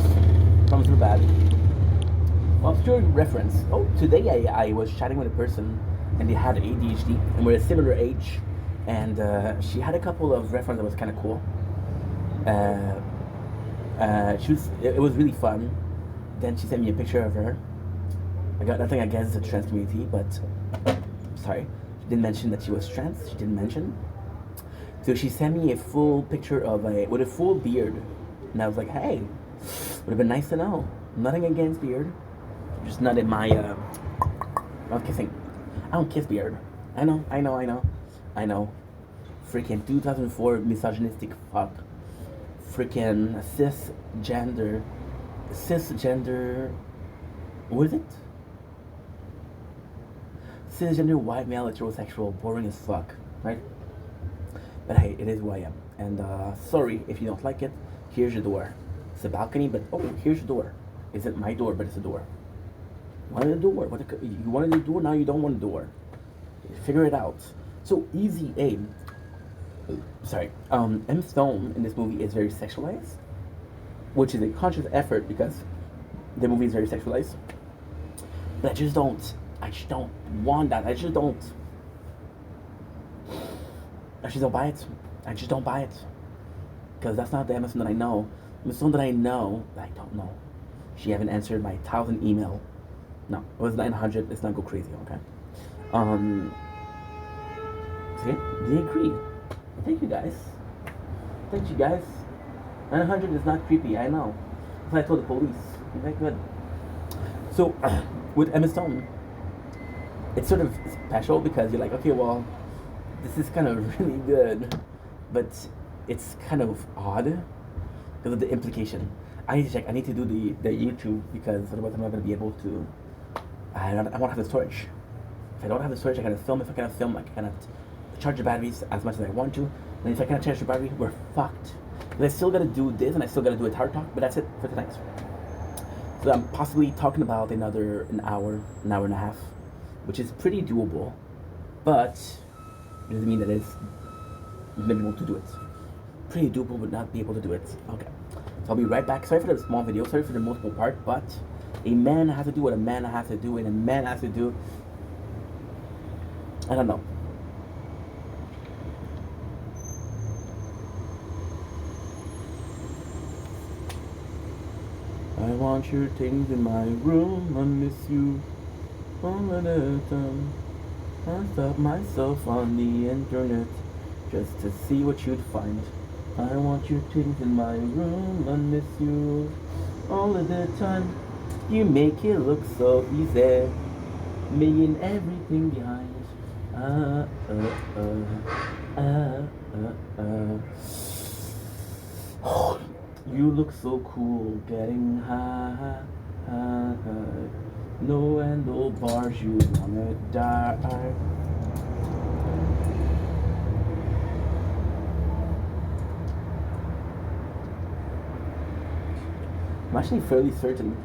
from Superbad. Obscure reference. Oh, today I was chatting with a person and they had ADHD and we're a similar age. And she had a couple of references that was kind of cool. It was really fun. Then she sent me a picture of her. I got nothing against the trans community, but sorry, she didn't mention that she was trans. She didn't mention. So she sent me a full picture of with a full beard, and I was like, hey, would have been nice to know. Nothing against beard, just not in my. Not kissing. I don't kiss beard. I know. Freaking 2004 misogynistic fuck. Freaking cisgender. What is it? Cisgender white male heterosexual, boring as fuck, right? But hey, it is who I am. And sorry if you don't like it. Here's your door. It's a balcony, but oh, here's your door. Isn't my door, but it's a door. Wanted a door. You wanted a door, now you don't want a door. Figure it out. So Easy A. Sorry. M. Stone in this movie is very sexualized, which is a conscious effort because the movie is very sexualized. But I just don't want that. I just don't buy it. I just don't buy it. because that's not the Emma Stone that I know. Emma Stone that I know, I don't know. She haven't answered my 1,000 email. No, it was 900. Let's not go crazy, okay? Um, so yeah, they agree. Thank you guys. Thank you guys. 900 is not creepy, I know. That's what I told the police. Okay, good. So, with Emma Stone, it's sort of special because you're like, okay, well, this is kind of really good, but it's kind of odd because of the implication. I need to check. I need to do the YouTube because otherwise I'm not going to be able to. I won't have the storage. If I don't have the storage, I cannot film. If I cannot film, I cannot charge the batteries as much as I want to. And if I cannot charge the battery, we're fucked. But I still gotta do this, and I still gotta do a hard talk. But that's it for tonight. So I'm possibly talking about an hour and a half, which is pretty doable. But it doesn't mean that it's maybe able to do it. Pretty doable, but not be able to do it. Okay. So I'll be right back. Sorry for the small video. Sorry for the multiple part, but a man has to do what a man has to do, and a man has to do. I don't know. I want your things in my room. I miss you all of the time. I stop myself on the internet just to see what you'd find. I want your things in my room. I miss you all of the time. You make it look so easy, making everything behind. You look so cool, getting high. No handlebars, you wanna die. I'm actually fairly certain.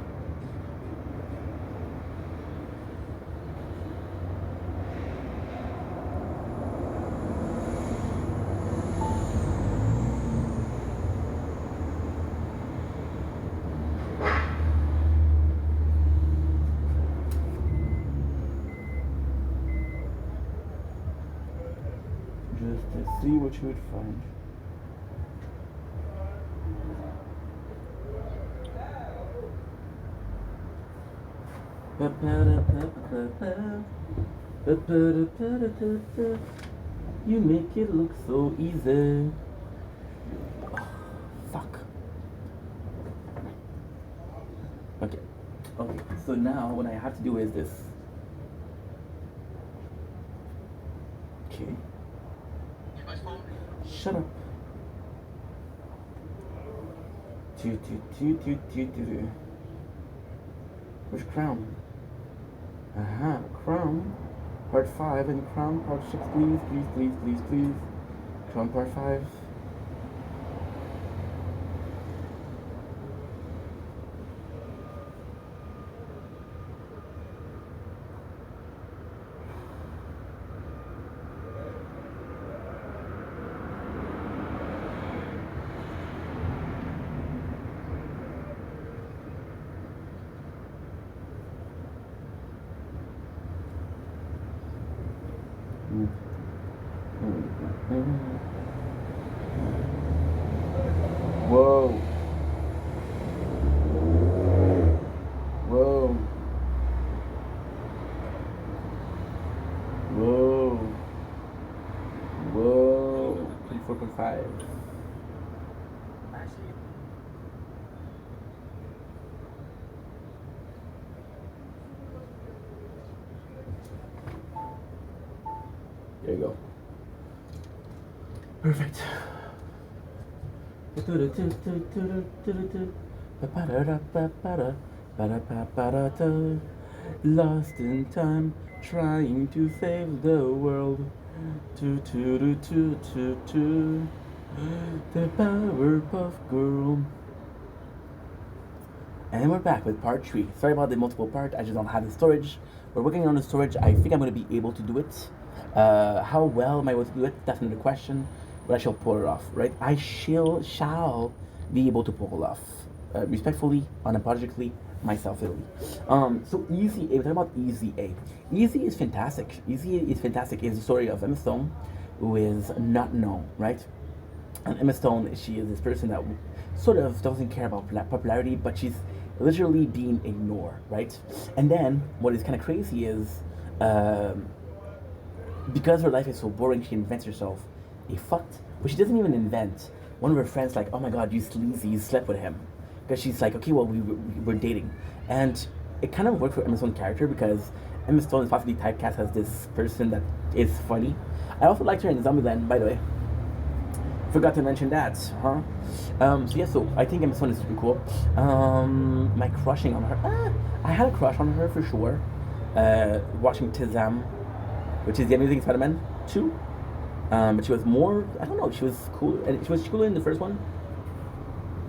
Just to see what you would find. You make it look so easy. Oh, fuck. Okay. Okay. So now what I have to do is this. Okay. Shut up. Where's Crown? Crown. Part 5 and Crown Part 6, please. Crown Part 5. Whoa. Whoa. Whoa. Whoa. 24.5. There you go. Perfect. Lost in time, trying to save the world. The Powerpuff Girl. And we're back with part 3. Sorry about the multiple part, I just don't have the storage. We're working on the storage. I think I'm going to be able to do it. How well am I able to do it? That's another question. But I shall pull it off, right? I shall be able to pull it off. Respectfully, unapologetically, myselfily. So Easy A, we're talking about Easy A. Easy is fantastic. Easy is fantastic. It's the story of Emma Stone, who is not known, right? And Emma Stone, she is this person that sort of doesn't care about popularity, but she's literally being ignored, right? And then what is kind of crazy is, um, because her life is so boring, she invents herself a fucked, but she doesn't even invent. One of her friends like, oh my god, you sleazy, you slept with him, because she's like, okay, well we're dating, and it kind of worked for Emma Stone's character because Emma Stone is possibly typecast as this person that is funny. I also liked her in Zombieland, by the way. Forgot to mention that, huh? So yeah, so I think Emma Stone is super cool. My crushing on her, I had a crush on her for sure. Watching Tizam, which is the Amazing Spider-Man 2. But she was more, I don't know, she was cool. And she was cooler in the first one.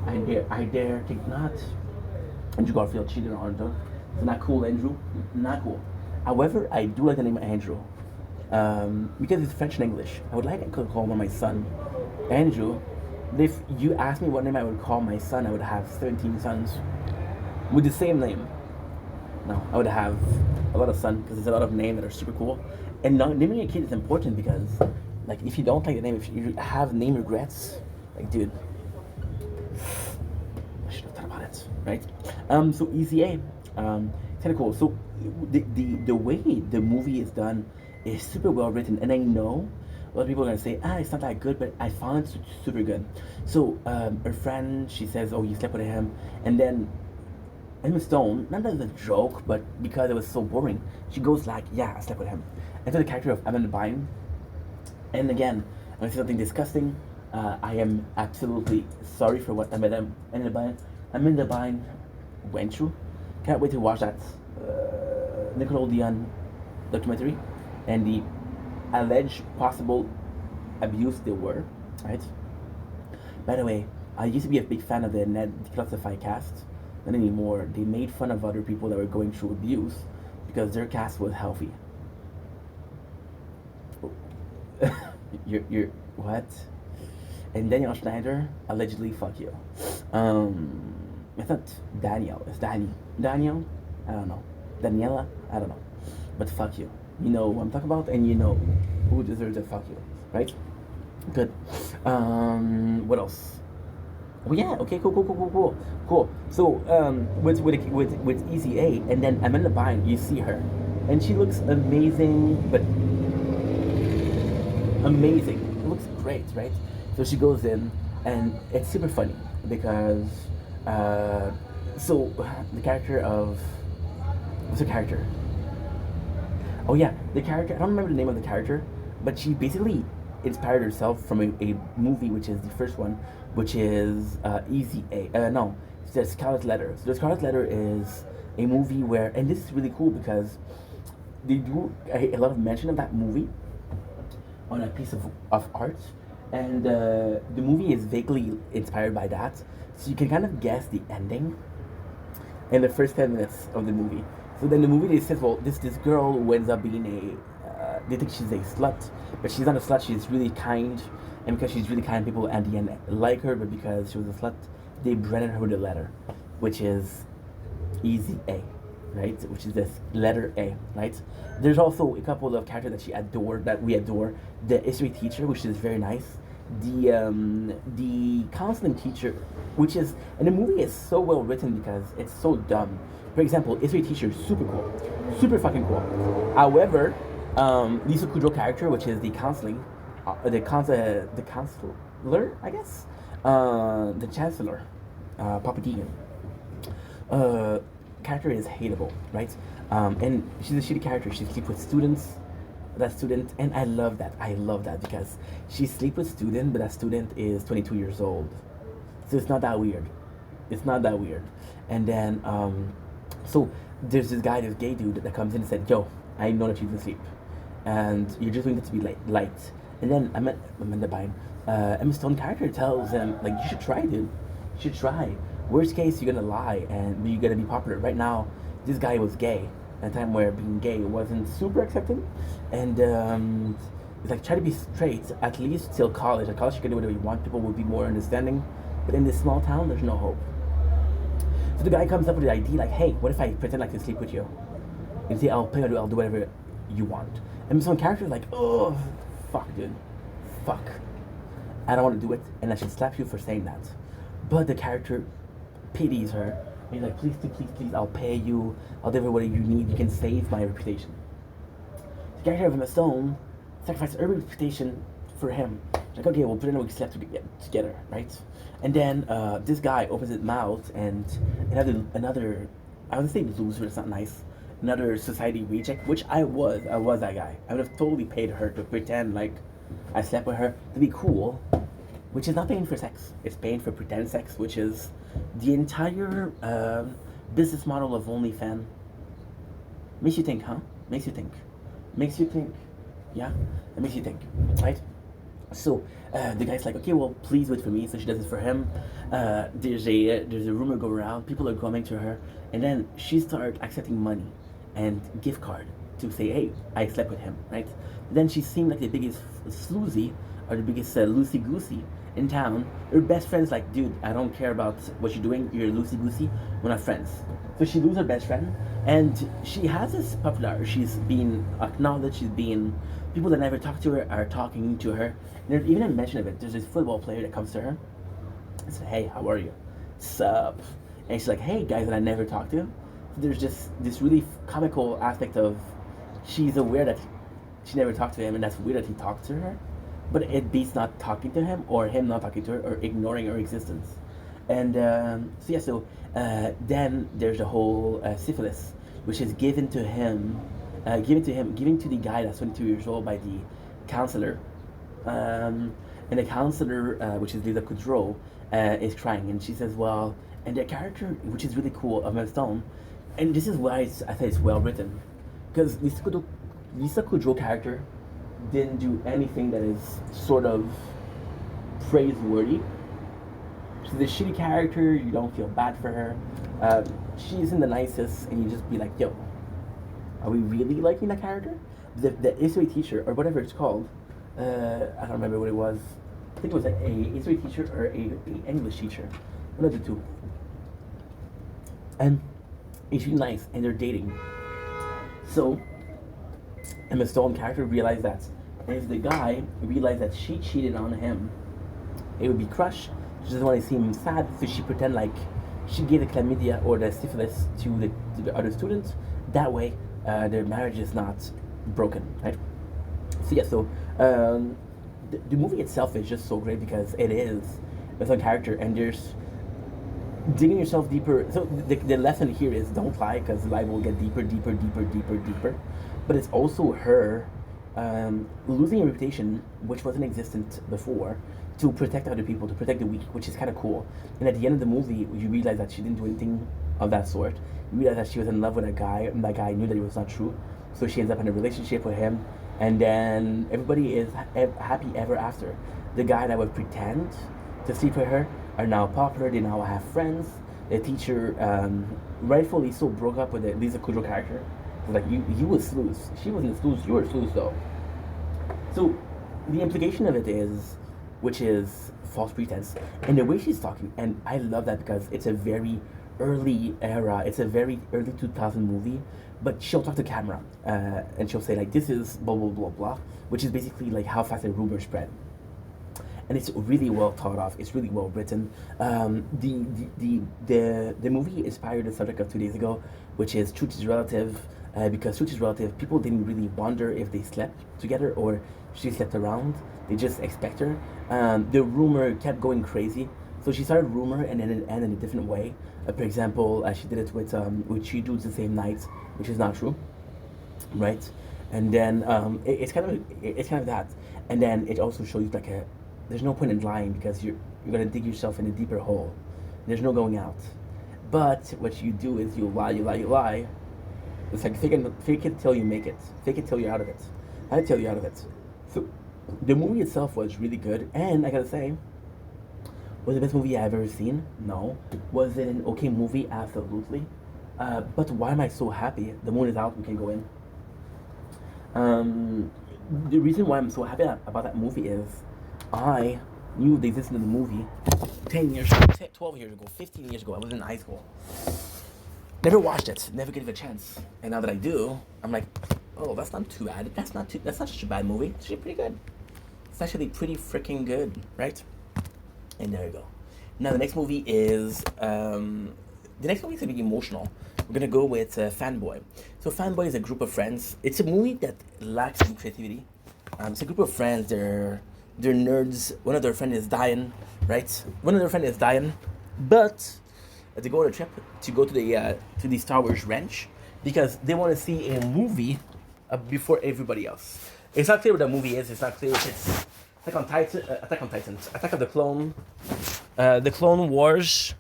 I dare think not. Andrew Garfield cheated on her. It's not cool, Andrew. Not cool. However, I do like the name Andrew. Because it's French and English. I would like to call my son Andrew. If you asked me what name I would call my son, I would have 17 sons with the same name. No, I would have a lot of sons because there's a lot of names that are super cool. And naming a kid is important because, like, if you don't like the name, if you have name regrets, like, dude, I should have thought about it, right? So Easy A, kind of cool. So the way the movie is done is super well written, and I know a lot of people are gonna say, it's not that good, but I found it super good. So her friend, she says, oh, you slept with him, and then Emma Stone, not as a joke, but because it was so boring, she goes like, yeah, I slept with him. And so the character of Amanda Bynes, and again, I'm gonna say something disgusting. I am absolutely sorry for what Amanda Bynes went through. Can't wait to watch that Nickelodeon documentary and the alleged possible abuse there were, right? By the way, I used to be a big fan of the Ned Declassified cast. Not anymore. They made fun of other people that were going through abuse because their cast was healthy. you're what? And Daniel Schneider allegedly fuck you. It's not Daniel. It's Danny. Daniel. I don't know. Daniela. I don't know. But fuck you. You know what I'm talking about, and you know who deserves to fuck you, right? Good. What else? Oh yeah. Okay. Cool. So with Easy A, and then Amanda Bynes, you see her, and she looks amazing, but amazing. It looks great, right? So she goes in, and it's super funny because so the character of what's her character? Oh yeah, the character. I don't remember the name of the character, but she basically inspired herself from a movie, which is the first one, which is Easy A. No, it's the Scarlet Letter. So the Scarlet Letter is a movie where, and this is really cool because they do a lot of mention of that movie on a piece of art, and the movie is vaguely inspired by that, so you can kind of guess the ending in the first 10 minutes of the movie. So then the movie they says, well, this girl who ends up being they think she's a slut, but she's not a slut. She's really kind, and because she's really kind, people at the end like her. But because she was a slut, they branded her with a letter, which is Easy A, right? Which is this letter A, right? There's also a couple of characters that we adore. The history teacher, which is very nice. The counseling teacher, which is, and the movie is so well written because it's so dumb. For example, history teacher is super cool, super fucking cool. However, Lisa Kudrow character, which is the counseling, the counselor, I guess, the chancellor, Papa Deegan, character is hateable, right? And she's a shitty character. She sleeps with student, and I love that because she sleeps with student, but that student is 22 years old, so it's not that weird. And then so there's this gay dude that comes in and said, yo, I know that you can sleep, and you're just going to be light. And then Amanda Bynes, Emma Stone character tells him, like, you should try, dude. You should try. Worst case, you're gonna lie and you're gonna be popular. Right now, this guy was gay at a time where being gay wasn't super accepted, and it's like, try to be straight at least till college. At college, you can do whatever you want. People will be more understanding, but in this small town, there's no hope. So the guy comes up with the idea, like, hey, what if I pretend like to sleep with you? And say, I'll do whatever you want. And some characters like, oh, fuck, dude, fuck. I don't want to do it, and I should slap you for saying that. But the character pities her. He's like, please, please, please, I'll pay you. I'll do whatever you need. You can save my reputation. The character of Emma Stone sacrificed her reputation for him. She's like, okay, well, pretend we slept together, right? And then this guy opens his mouth, and another, I would say loser, it's not nice, another society reject, which I was that guy. I would have totally paid her to pretend like I slept with her to be cool, which is not paying for sex. It's paying for pretend sex, which is the entire business model of OnlyFans. Makes you think, huh? Makes you think. Makes you think. Yeah? It makes you think, right? So the guy's like, okay, well, please wait for me. So she does it for him. There's a rumor go around. People are coming to her, and then she starts accepting money and gift card to say, hey, I slept with him, right? Then she seemed like the biggest sloozy or the biggest loosey goosey in town. Her best friend's like, dude, I don't care about what you're doing. You're loosey goosey. We're not friends. So she loses her best friend, and she has this popularity. She's being acknowledged. She's being, people that never talk to her are talking to her. And there's even a mention of it. There's this football player that comes to her and says, hey, how are you? Sup? And she's like, hey, guys that I never talked to. So there's just this really comical aspect of she's aware that she never talked to him, and that's weird that he talked to her. But it beats not talking to him, or him not talking to her, or ignoring her existence. And then there's the whole syphilis, which is given to the guy that's 22 years old by the counselor. And the counselor, which is Lisa Kudrow, is crying, and she says, well, and the character, which is really cool, of Emma Stone, and this is why I think it's well written, because Lisa Kudrow character didn't do anything that is sort of praiseworthy. She's a shitty character, you don't feel bad for her. She isn't the nicest, and you just be like, yo, are we really liking that character? The history teacher, or whatever it's called, I don't remember what it was. I think it was a history teacher or a English teacher. One of the two. And it's really nice, and they're dating. So, Emma Stone character realized that. And if the guy realized that she cheated on him, it would be crushed. She doesn't want to see him sad, so she pretend like she gave the chlamydia or the syphilis to the other students. That way, their marriage is not broken, right? So the movie itself is just so great because it is with a character, and there's digging yourself deeper. So the lesson here is don't lie, because the lie will get deeper. But it's also her losing a reputation which wasn't existent before, to protect other people, to protect the weak, which is kind of cool. And at the end of the movie, you realize that she didn't do anything of that sort. You realize that she was in love with a guy, and that guy knew that it was not true. So she ends up in a relationship with him, and then everybody is happy ever after. The guy that would pretend to sleep with her are now popular. They now have friends. The teacher, rightfully so, broke up with the Lisa Kudrow character. It was like, you was sleuth. She wasn't a sleuth. You were a sleuth, though. So the implication of it is, which is false pretense, and the way she's talking, and I love that because it's a very early era, it's a very early 2000 movie, but she'll talk to camera, and she'll say like, this is blah blah blah blah, which is basically like how fast a rumor spread. And it's really well thought of, it's really well written. The movie inspired the subject of 2 days ago, which is Truth is Relative, because Truth is Relative, people didn't really wonder if they slept together or she slept around. They just expect her. The rumor kept going crazy. So she started rumor, and then it ended in a different way. For example, she did it with 3 dudes the same night, which is not true, right? And then it's kind of that. And then it also shows you like there's no point in lying, because you're gonna dig yourself in a deeper hole. There's no going out. But what you do is you lie. It's like fake it till you make it. Fake it till you're out of it. I tell you out of it. So the movie itself was really good, and I gotta say, was it the best movie I've ever seen? No. Was it an okay movie? Absolutely. But why am I so happy? The moon is out, we can go in. The reason why I'm so happy about that movie is I knew they existed in the movie 10 years ago, 12 years ago, 15 years ago. I was in high school. Never watched it, never gave it a chance. And now that I do, I'm like, oh, that's not too bad. That's not such a bad movie. It's actually pretty good. It's actually pretty freaking good, right? And there you go. Now the next movie is the next movie is gonna be emotional. We're gonna go with Fanboy. So Fanboy is a group of friends. It's a movie that lacks in creativity. It's a group of friends. They're nerds. One of their friends is dying, right? One of their friends is dying, but they go on a trip to go to the Star Wars ranch because they want to see a movie before everybody else. It's not clear what the movie is. It's not clear if it's Attack on Titans, Attack of the Clone Wars.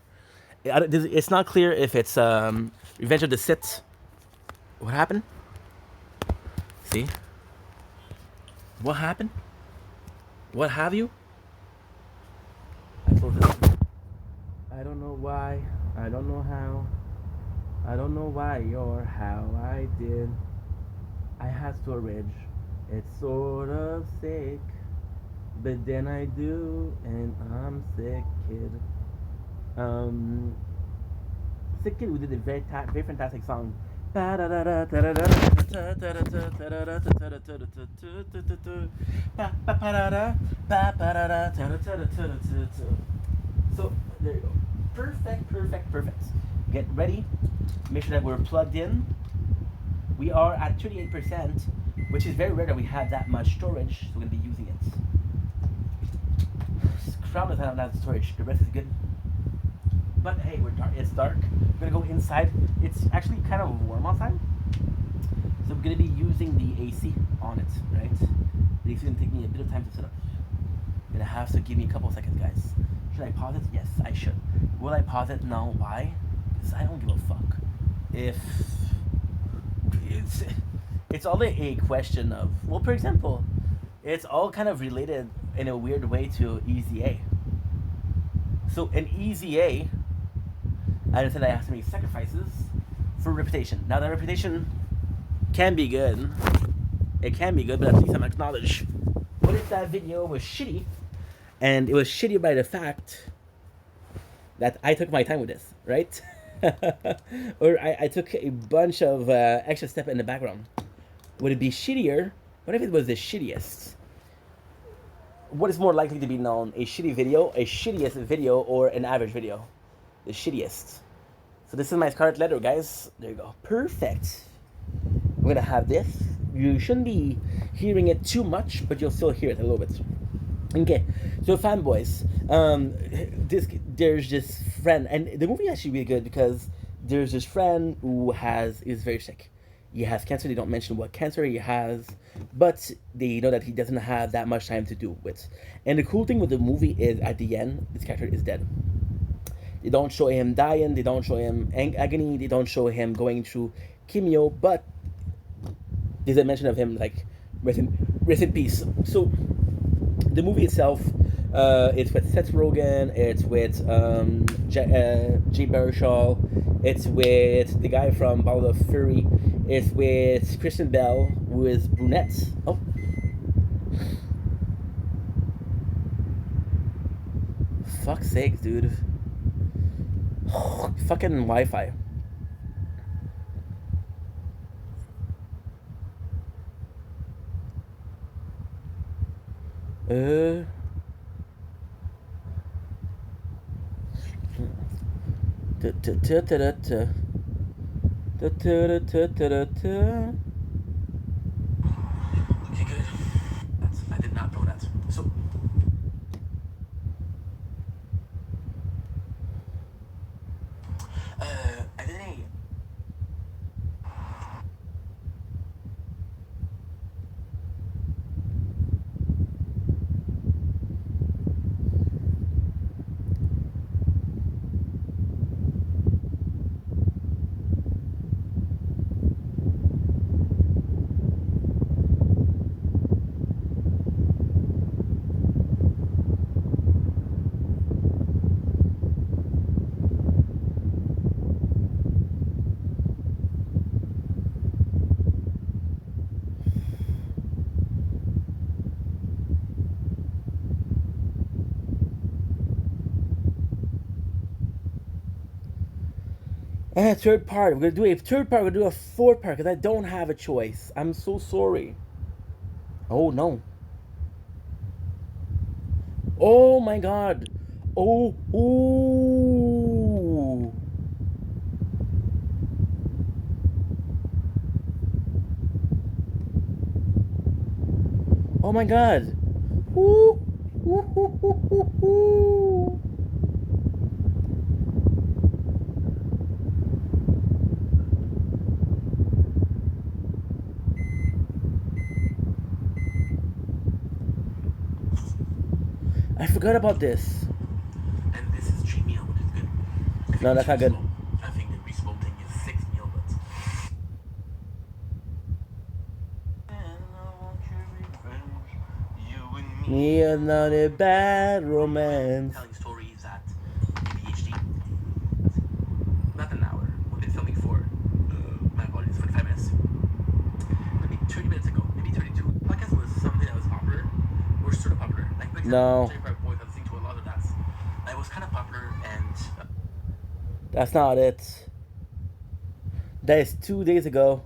It's not clear if it's Revenge of the Sith. What happened? See? What happened? What have you? I closed it. I don't know why. I don't know how. I don't know why or how I did. I had storage. It's sort of sick. But then I do, and I'm sick, kid. Sick Kid, we did a very fantastic song. So there you go. Perfect, perfect, perfect. Get ready. Make sure that we're plugged in. We are at 38%, which is very rare that we have that much storage, so we're gonna be using it. Crown doesn't have that storage. The rest is good. But hey, we're dark. It's dark. We're gonna go inside. It's actually kind of warm outside, so we're gonna be using the AC on it, right? The AC is gonna take me a bit of time to set up. You're gonna have to give me a couple of seconds, guys. Should I pause it? Yes, I should. Will I pause it? No. Why? Because I don't give a fuck. If it's all a question of, well, for example, it's all kind of related in a weird way to Easy A. So an Easy A, I understand I have to make sacrifices for reputation. Now that reputation can be good. It can be good, but at least I'm acknowledged. What if that video was shitty? And it was shitty by the fact that I took my time with this, right? Or I took a bunch of extra step in the background. Would it be shittier? What if it was the shittiest? What is more likely to be known? A shitty video, a shittiest video, or an average video? The shittiest. So this is my scarlet letter, guys. There you go. Perfect. I'm gonna have this. You shouldn't be hearing it too much, but you'll still hear it a little bit. Okay, so fanboys. There's this friend, and the movie is actually really good because there's this friend who is very sick. He has cancer. They don't mention what cancer he has, but they know that he doesn't have that much time to do with. And the cool thing with the movie is at the end, this character is dead. They don't show him dying. They don't show him agony. They don't show him going through chemo, but there's a mention of him like rest in peace. So the movie itself, it's with Seth Rogen, it's with Jay Baruchel, it's with the guy from Ball of Fury, it's with Kristen Bell, who is brunette. Oh. Fuck's sake, dude. Fucking Wi-Fi. Okay, good. I did not know that. So I didn't. Third part. We're gonna do a third part. We're gonna do a fourth part because I don't have a choice. I'm so sorry. Oh no. Oh my god. Oh, ooh. Oh my god. Ooh. Ooh, ooh, ooh, ooh, ooh. I forgot about this. And this is 3 meal, which is good. No, that's not good. I think the reasonable thing is 6 meal, but. Me another bad romance. Telling stories at ADHD. Not an hour. We've been filming for, my apologies, 45 minutes. Maybe 30 minutes ago, maybe 32. Podcast was something that was popular, or sort of popular. Like, for example, No. 35 Boys, I was listening to a lot of that. It was kind of popular, and. That's not it. That is 2 days ago.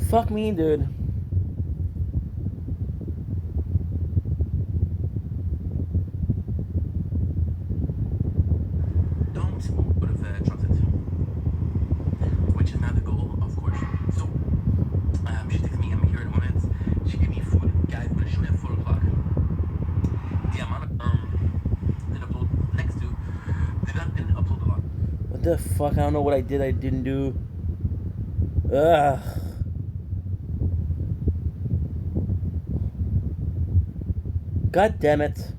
Fuck me, dude. Don't would have trusted, which is not the goal, of course. So, she texted me, I'm here in a moment. She gave me food. Guys, I'm gonna show you at 4 o'clock. The amount of didn't upload next to didn't upload a lot. What the fuck? I don't know what I did. I didn't do. Ugh. God damn it.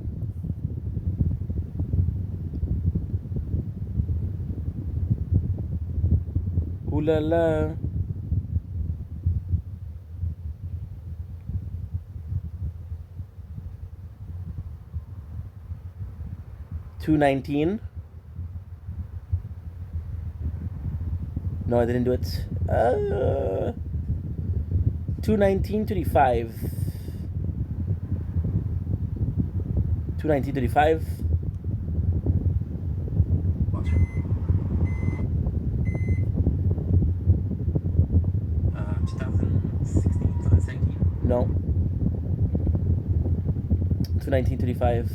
Ooh la la. $2.19. No, I didn't do it. $2.19.35. $2.19.35. What? 2016, 2017. No. $2.19.35.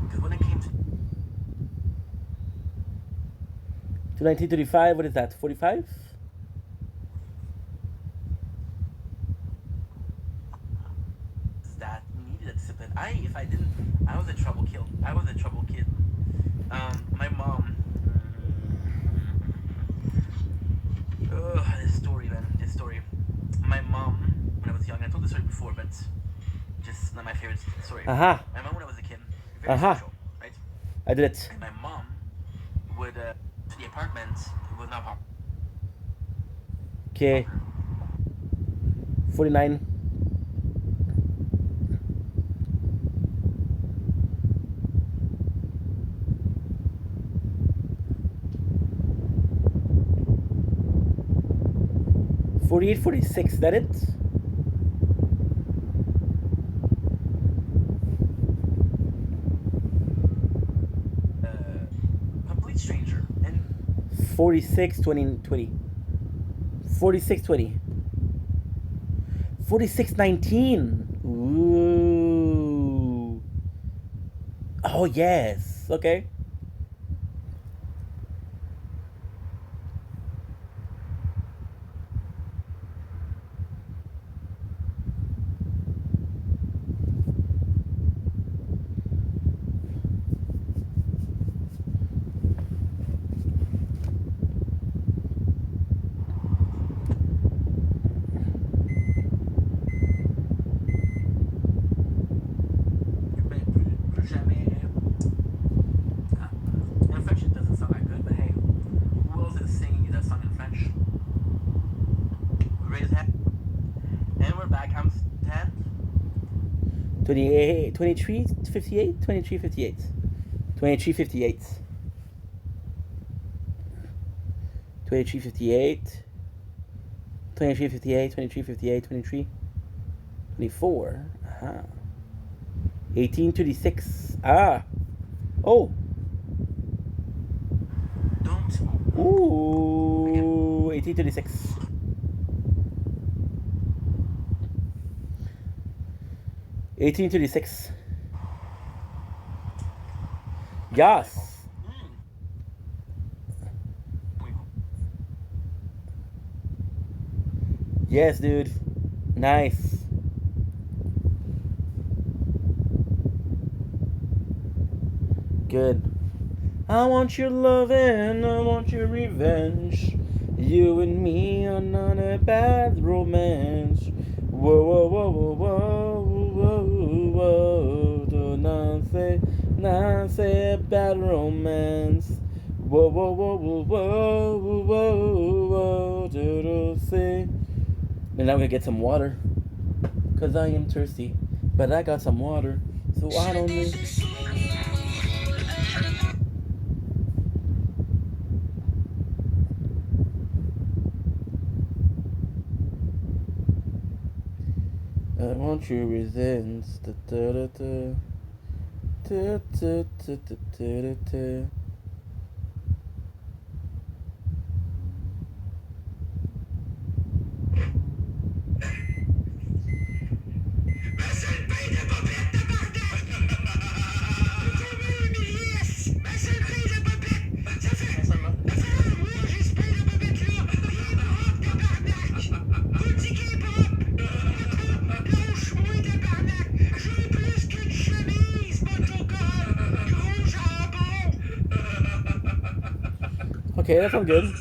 Because when it came to $2.19.35. What is that? 45? that needed a discipline, if I didn't, I was a trouble kid. I was a trouble kid. My mom. This story, man. This story. My mom, when I was young, I told this story before, but just not my favorite story. Aha. My mom, when I was a kid, very Aha. social, right? I did it. And my mom would to the apartment. It was not popular. Okay. 49. $48, $46. That it? Complete stranger. And 46, 20, 20. 46, 20. 46, 19. Ooh. Oh, yes. Okay. plus jamais. In French, it doesn't sound that good, but hey, who else is singing that song in French? Raise hand. And we're back. I'm Stan. 28, 23, 58, 23, 58. 23, 58. 23, 58. 23, 58, 23, 58, 23, 24. Uh-huh. 1836. Ah. Oh. Don't. Ooh. 1836. 1836. Yes. Yes, dude. Nice. Good. I want your loving, I want your revenge. You and me are not a bad romance. Whoa, whoa, whoa, whoa, whoa, whoa, whoa. Do not say a bad romance. Whoa, whoa, whoa, whoa, whoa, whoa, whoa, whoa, do say. And now we're gonna get some water. Cause I am thirsty. But I got some water. So I don't need. I want your resents. Da, da, da, da. Da, da, da, da, da, da. Okay, that sounds good.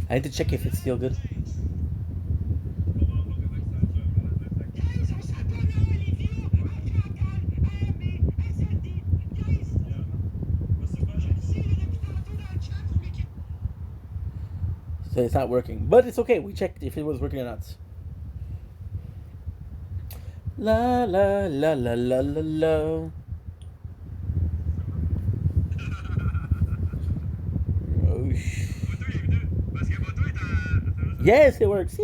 I need to check if it's still good. So it's not working. But it's okay. We checked if it was working or not. La la la la la la la. Oh, yes, it works.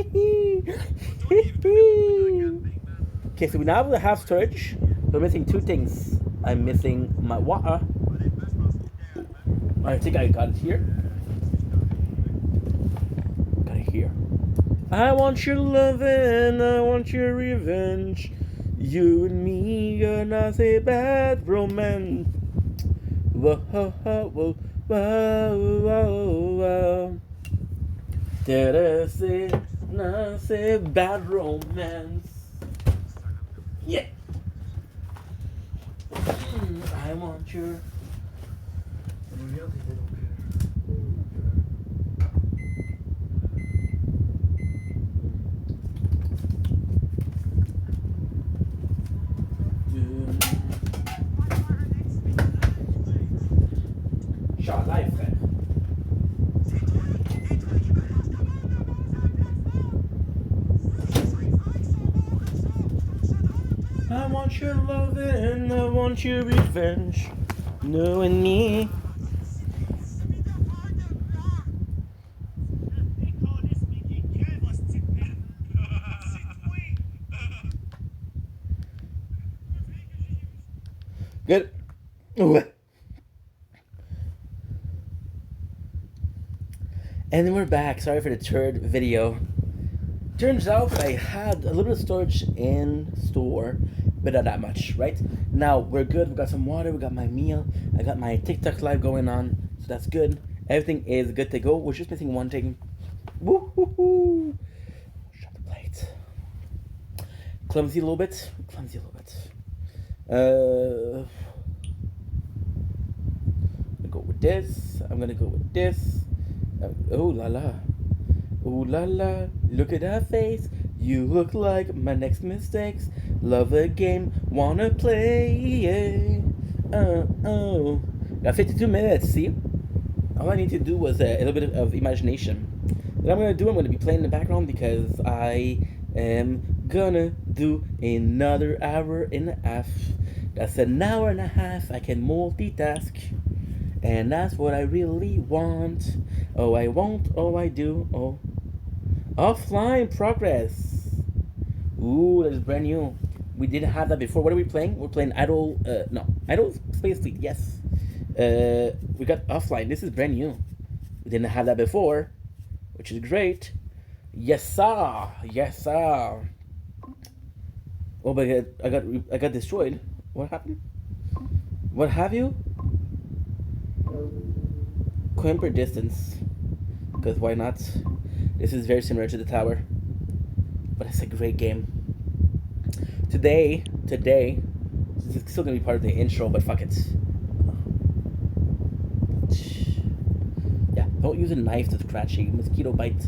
Okay, so we now have storage. We're missing two things. I'm missing my water. I think I got it here. Got it here. I want your loving, I want your revenge. You and me are not a bad romance. Whoa, whoa, whoa, whoa, whoa, whoa. Did I say not a bad romance? Yeah. I want your. Shot live, frère. I want your loving, I want your revenge. Knowing me. Good. Ooh. And then we're back. Sorry for the third video. Turns out I had a little bit of storage in store, but not that much, right? Now we're good. We got some water. We got my meal. I got my TikTok live going on, so that's good. Everything is good to go. We're just missing one thing. Woo hoo hoo! Shut the plate. Clumsy a little bit. Clumsy a little bit. I'm gonna go with this. I'm gonna go with this. Oh la la. Ooh la la, look at that face. You look like my next mistakes. Love a game, wanna play. Oh. Got 52 minutes, see? All I need to do was a little bit of imagination. What I'm gonna do, I'm gonna be playing in the background because I am gonna do another hour and a half. That's an hour and a half. I can multitask. And that's what I really want. Oh, I won't. Oh, I do. Oh. Offline progress. Ooh, that is brand new. We didn't have that before. What are we playing? We're playing Idle. No. Idle Space Fleet. Yes. We got offline. This is brand new. We didn't have that before, which is great. Yes, sir. Yes, sir. Oh my god, I got destroyed. What happened? What have you? Quimper distance. Because why not? This is very similar to the tower. But it's a great game. Today, this is still gonna be part of the intro, but fuck it. Yeah, don't use a knife to scratch a mosquito bite.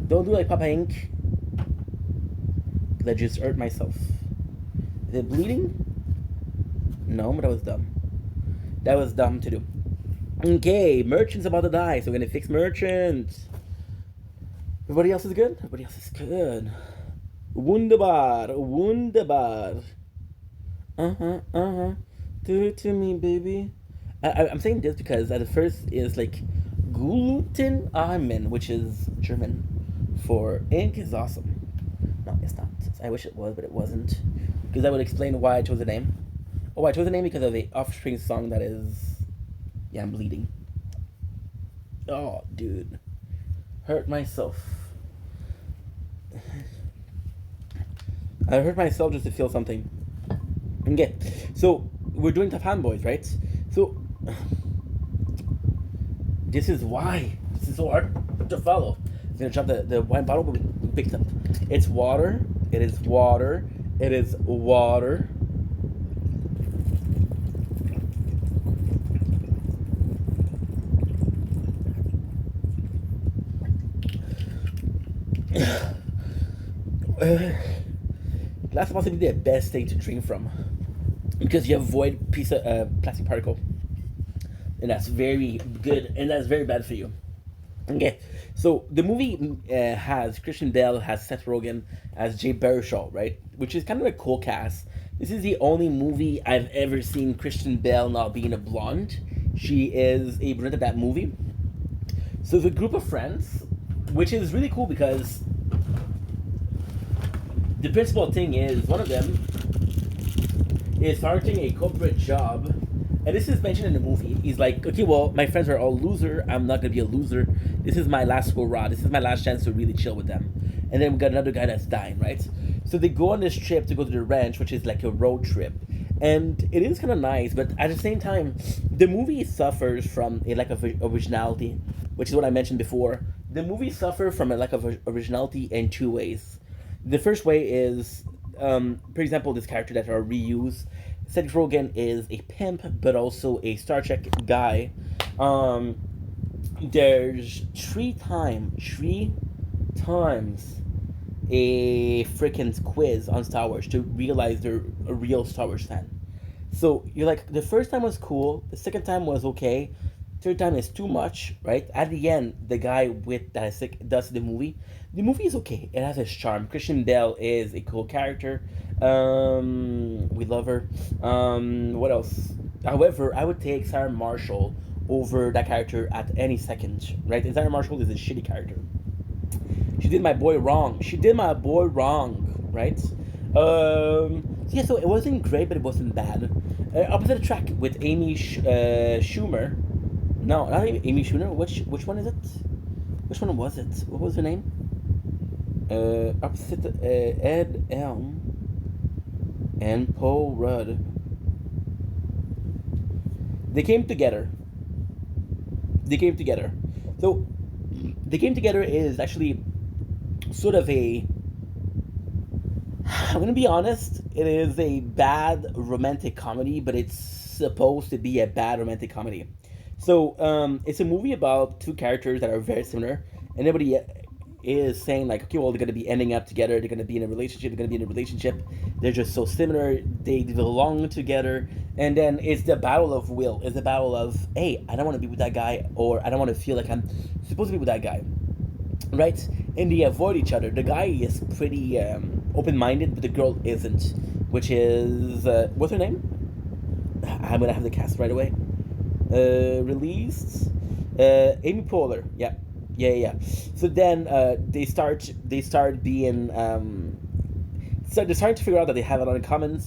Don't do like Papa Ink. That just hurt myself. Is it bleeding? No, but that was dumb. That was dumb to do. Okay, merchant's about to die, so we're gonna fix merchant. Everybody else is good? Everybody else is good. Wunderbar, wunderbar. Uh-huh. Do it to me, baby. I'm saying this because the first is like Guten Amen, which is German for ink is awesome. No, it's not. I wish it was, but it wasn't. Because that would explain why I chose the name. Oh, I chose the name because of the Offspring song that is. Yeah, I'm bleeding. Oh, dude. Hurt myself. I hurt myself just to feel something. Okay, so we're doing Tough Hand Boys, right? So this is why this is so hard to follow. I'm gonna drop the wine bottle, but we picked up. It's water. It is water. It is water. Glass is possibly the best thing to drink from because you avoid piece of plastic particle, and that's very good, and that's very bad for you. Okay, so the movie has Christian Bale, has Seth Rogen, as Jay Baruchel, right? Which is kind of a cool cast. This is the only movie I've ever seen Christian Bale not being a blonde. She is a brunette of that movie. So it's a group of friends, which is really cool because the principal thing is one of them is starting a corporate job, and this is mentioned in the movie. He's like, okay, well, my friends are all loser. I'm not gonna be a loser. This is my last hurrah. This is my last chance to really chill with them. And then we got another guy that's dying, right? So they go on this trip to go to the ranch, which is like a road trip, and it is kind of nice. But at the same time, the movie suffers from a lack of originality, which is what I mentioned before. The movie suffers from a lack of originality in two ways. The first way is, for example, this character that are reused. Seth Rogen is a pimp, but also a Star Trek guy. Um, there's three times a freaking quiz on Star Wars to realize they're a real Star Wars fan. So you're like, the first time was cool, the second time was okay, third time is too much, right? At the end, the guy with that does the movie. The movie is okay. It has its charm. Christian Bale is a cool character. We love her. What else? However, I would take Sarah Marshall over that character at any second, right? And Sarah Marshall is a shitty character. She did my boy wrong. She did my boy wrong, right? Yeah, so it wasn't great, but it wasn't bad. Opposite track with Amy Schumer. No, not Amy Schumer. Which one is it? Which one was it? What was her name? Opposite Ed Elm and Paul Rudd. They came together. They came together. So, They Came Together is actually sort of a. I'm gonna be honest. It is a bad romantic comedy, but it's supposed to be a bad romantic comedy. So it's a movie about two characters that are very similar, and everybody is saying like, okay, well, they're gonna be ending up together. They're gonna be in a relationship. They're gonna be in a relationship. They're just so similar. They belong together, and then it's the battle of will. It's the battle of, hey, I don't want to be with that guy, or I don't want to feel like I'm supposed to be with that guy. right? And they avoid each other. The guy is pretty open-minded, but the girl isn't, which is what's her name? I'm gonna have the cast right away. Released Amy Poehler. Yeah, yeah. So then they start being so they're starting to figure out that they have a lot in common.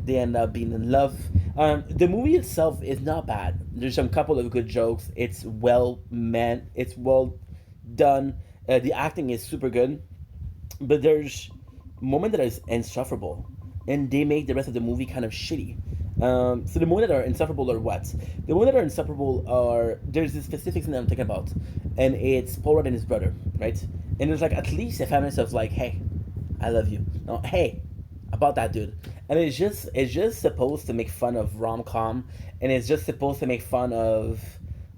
They end up being in love. The movie itself is not bad. There's some couple of good jokes. It's well meant. It's well done. The acting is super good, but there's moment that is insufferable, and they make the rest of the movie kind of shitty. So the moment that are insufferable are what? The moment that are insufferable are there's this specific thing that I'm thinking about, and it's Paul Rudd and his brother, right? And there's like at least a feminist of like, hey, I love you. No, hey, about that dude. And it's just supposed to make fun of rom com, and it's just supposed to make fun of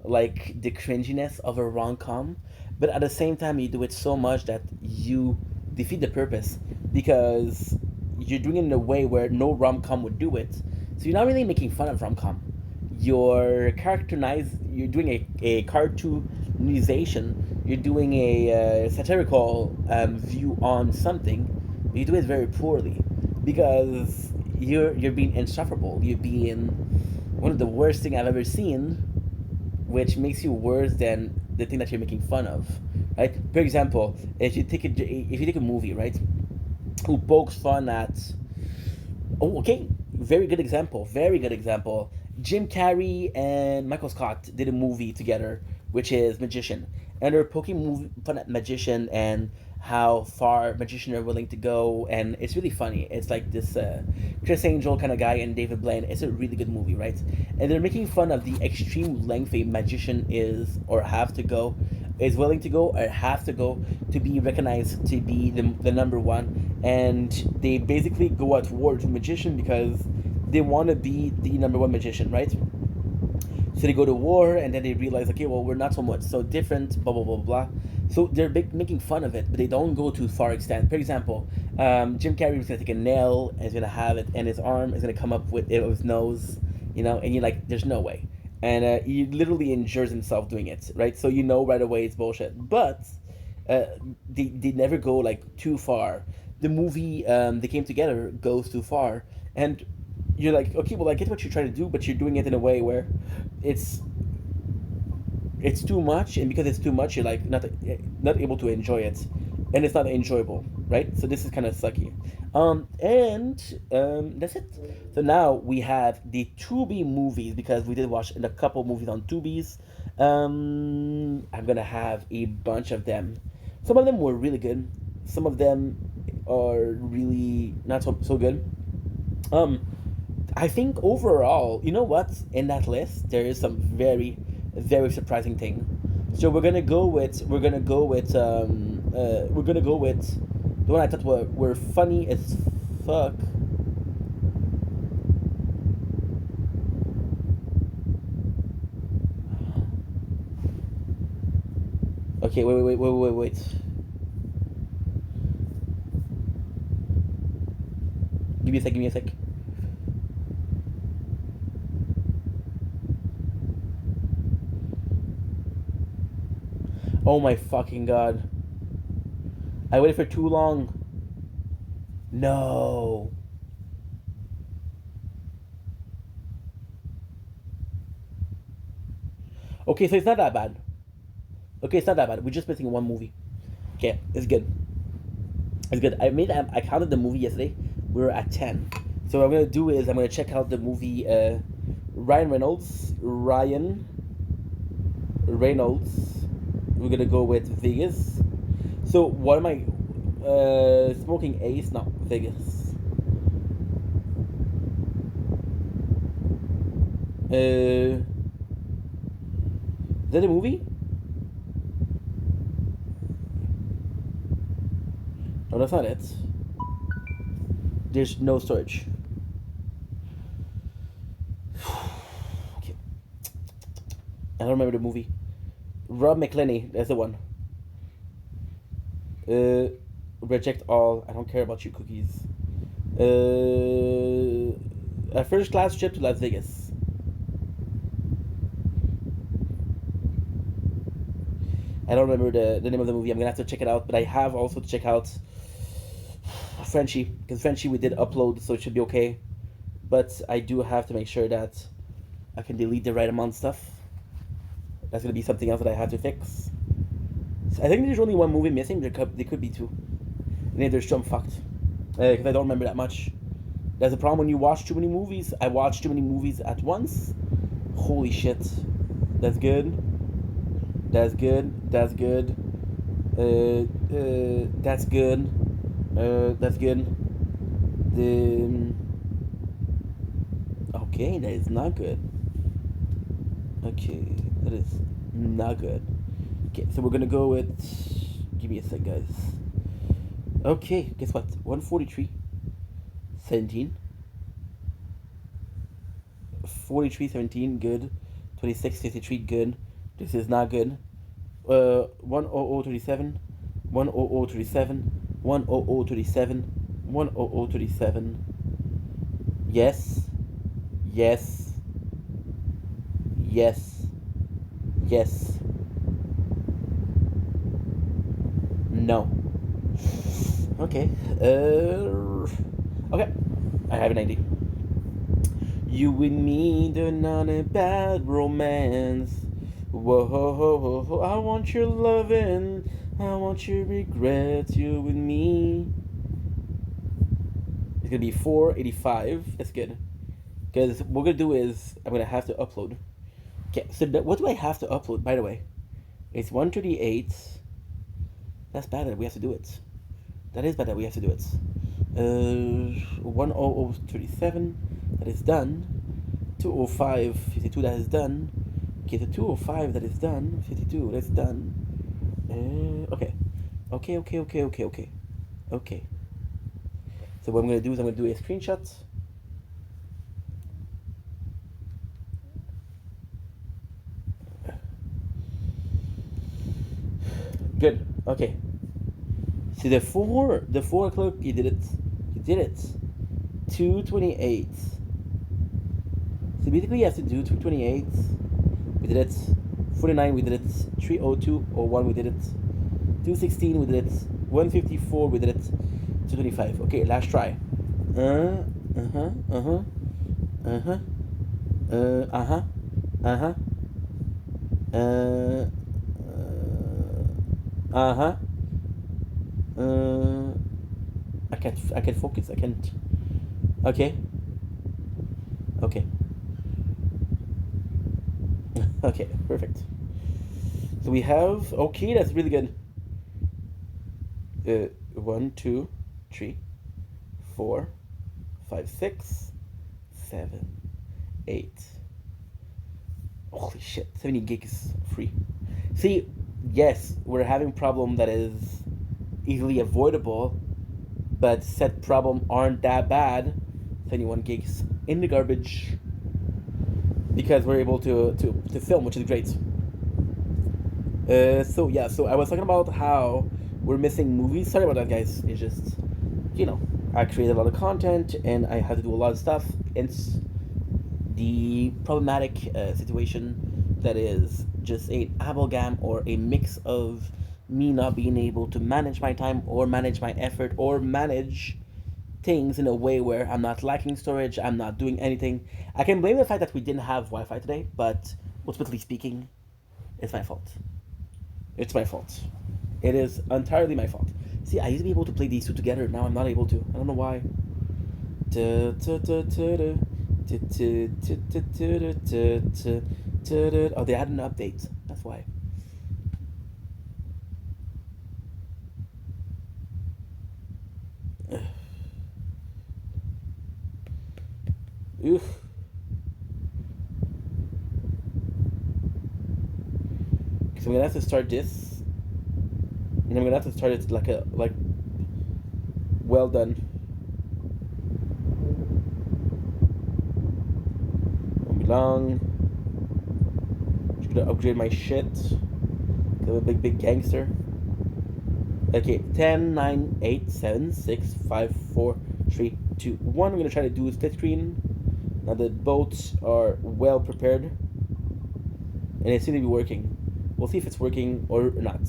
like the cringiness of a rom com, but at the same time you do it so much that you defeat the purpose because you're doing it in a way where no rom com would do it. So you're not really making fun of rom com. You're doing a cartoonization. You're doing a satirical view on something. But you do it very poorly because you're being insufferable. You're being one of the worst thing I've ever seen, which makes you worse than the thing that you're making fun of, right? For example, if you take a movie, right, who pokes fun at, oh, okay, very good example, very good example. Jim Carrey and Michael Scott did a movie together, which is Magician, and they're poking fun at Magician and how far magicians are willing to go, and it's really funny. It's like this Chris Angel kind of guy and David Blaine. It's a really good movie, right? And they're making fun of the extreme length a magician is or have to go, is willing to go or have to go to be recognized to be the number one, and they basically go at war with magician because they want to be the number one magician, right? So they go to war, and then they realize, okay, well, we're not so much so different, blah blah blah blah. So they're making fun of it, but they don't go to far extent. For example, Jim Carrey was gonna take a nail and is gonna have it, and his arm is gonna come up with his nose, and you're like, there's no way, and he literally injures himself doing it, right? So you know right away it's bullshit. But uh, they never go like too far. The movie they came together goes too far, and you're like, okay, well, I get what you're trying to do, but you're doing it in a way where it's it's too much, and because it's too much, you're like not able to enjoy it, and it's not enjoyable, right? So this is kind of sucky. And that's it. So now we have the Tubi movies because we did watch a couple movies on Tubi's. I'm gonna have a bunch of them. Some of them were really good. Some of them are really not so good. Um, I think overall, you know what? In that list, there is some very, very surprising thing. So we're gonna go with the one I thought were funny as fuck. Okay, wait. Give me a sec. Oh my fucking god! I waited for too long. No. Okay, so it's not that bad. Okay, it's not that bad. We're just missing one movie. Okay, it's good. It's good. I counted the movie yesterday. We were at 10. So what I'm gonna do is I'm gonna check out the movie Ryan Reynolds. Ryan Reynolds. We're gonna go with Vegas. So what am I smoking Ace? No, Vegas. Is that a movie? No, that's not it. There's no storage. Okay. I don't remember the movie. Rob McElhenney, that's the one. Uh, Reject all. I don't care about you cookies. A first class trip to Las Vegas. I don't remember the name of the movie. I'm gonna have to check it out, but I have also to check out Frenchie, because Frenchie we did upload, so it should be okay. But I do have to make sure that I can delete the right amount of stuff. That's gonna be something else that I have to fix. So I think there's only one movie missing. There could be two. And then there's some fucked. Because I don't remember that much. That's the problem when you watch too many movies. I watch too many movies at once. Holy shit. That's good. That's good. That's good. That's good. That's good. The okay, that is not good. Okay, that is not good. Okay, so we're gonna go with. Give me a sec, guys. Okay, guess what? 143, 17, 43, 17, good. 26, 53, good. This is not good. 10037, 10037, 10037, 10037. Yes, yes, yes, yes, no. Okay. Okay. I have an idea. You and me, they're not a bad romance. Whoa, ho, ho, ho, ho. I want your loving. I want your regrets. You and me. It's gonna be 485. That's good. Because what we're gonna do is I'm gonna have to upload. Okay. So what do I have to upload? By the way, it's 138. That's bad that we have to do it. That is bad that we have to do it. 10037. That is done. 205.52. That is done. Okay, the 205. That is done. 52. That's done. Okay. Okay. Okay. Okay. Okay. Okay. Okay. So what I'm gonna do is I'm gonna do a screenshot. Good. Okay. See the 4 o'clock. You did it. You did it. 228. So basically, you have to do 228. We did it. 49. We did it. 30201. We did it. 216. We did it. 154. We did it. 225. Okay, last try. Uh huh. Uh huh. Uh huh. Uh huh. Uh huh. Uh. Uh huh. I can't. I can't focus. I can't. Okay. Okay. Okay. Perfect. So we have. Okay, that's really good. 1, 2, 3, 4, 5, 6, 7, 8. Holy shit! 70 gigs free. See, yes, we're having problem that is easily avoidable, but said problem aren't that bad. 71 gigs in the garbage because we're able to film, which is great. So yeah, so I was talking about how we're missing movies. Sorry about that, guys. It's just, I create a lot of content and I have to do a lot of stuff. It's the problematic situation that is just a amalgam or a mix of me not being able to manage my time or manage my effort or manage things in a way where I'm not lacking storage, I'm not doing anything. I can blame the fact that we didn't have Wi-Fi today, but ultimately speaking, it's my fault. It's my fault. It is entirely my fault. See, I used to be able to play these two together. Now I'm not able to. I don't know why. Oh, they had an update. That's why. Oof. So I'm gonna have to start this, and I'm gonna have to start it like well done. Won't be long. Just gonna upgrade my shit. I'm a big gangster. Okay, 10, 9, 8, 7, 6, 5, 4, 3, 2, 1. I'm gonna try to do a split screen. Now the boats are well prepared, and it seems to be working. We'll see if it's working or not.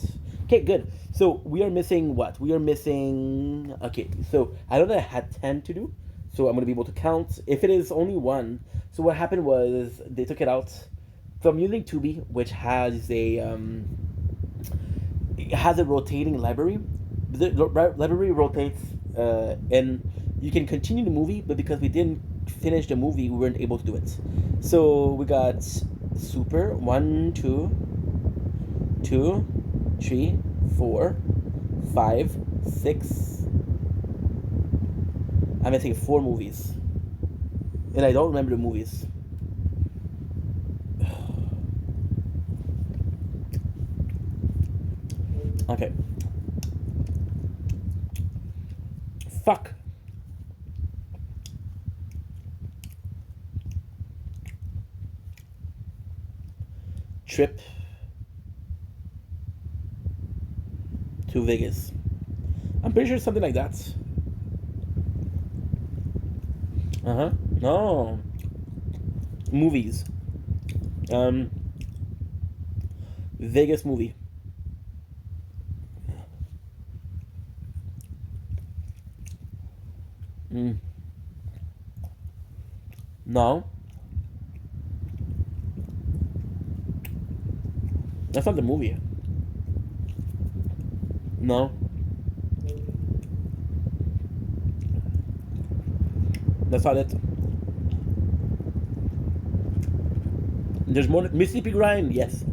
Okay, good. So we are missing what? We are missing. Okay, so I know that I had 10 to do, so I'm gonna be able to count. If it is only one, so what happened was they took it out. So I'm using Tubi, which has a it has a rotating library. The library rotates, and you can continue the movie, but because we didn't finish the movie, we weren't able to do it. So we got Super 1, 2, 2, 3, 4, 5, 6. I'm missing 4 movies, and I don't remember the movies. Okay. Fuck. Trip to Vegas. I'm pretty sure something like that. Uh huh. No. Movies. Um. Vegas movie. Mm. No. That's not the movie. No. That's not it. There's more. Mississippi Grind. Yes.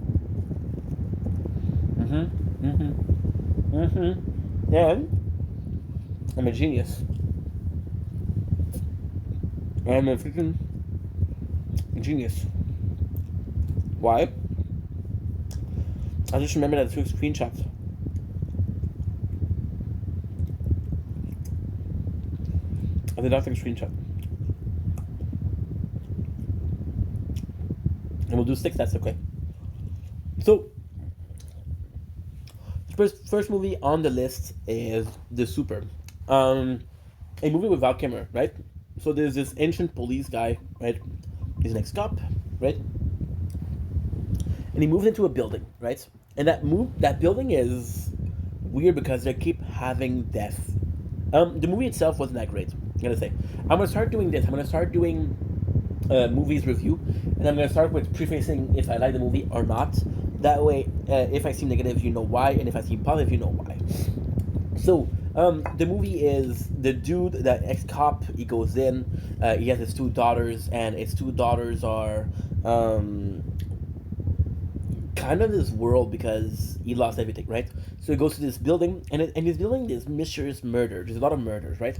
Mm-hmm. Mm-hmm. Mm-hmm. And I'm a genius. I'm a freaking genius. Why? I just remember that I took screenshots. I did not take a screenshot. And we'll do 6, that's okay. So, first movie on the list is The Super. A movie with Val Kilmer, right? So there's this ancient police guy, right? He's an ex-cop, right? And he moves into a building, right? And that building is weird because they keep having death. The movie itself wasn't that great. I'm gonna say. I'm gonna start doing this. I'm gonna start doing movies review, and I'm gonna start with prefacing if I like the movie or not. That way, if I seem negative, you know why, and if I seem positive, you know why. So, the movie is the dude, that ex-cop, he goes in, he has his 2 daughters, and his 2 daughters are, kind of this world because he lost everything, right? So he goes to this building, and this building is mysterious murder. There's a lot of murders, right?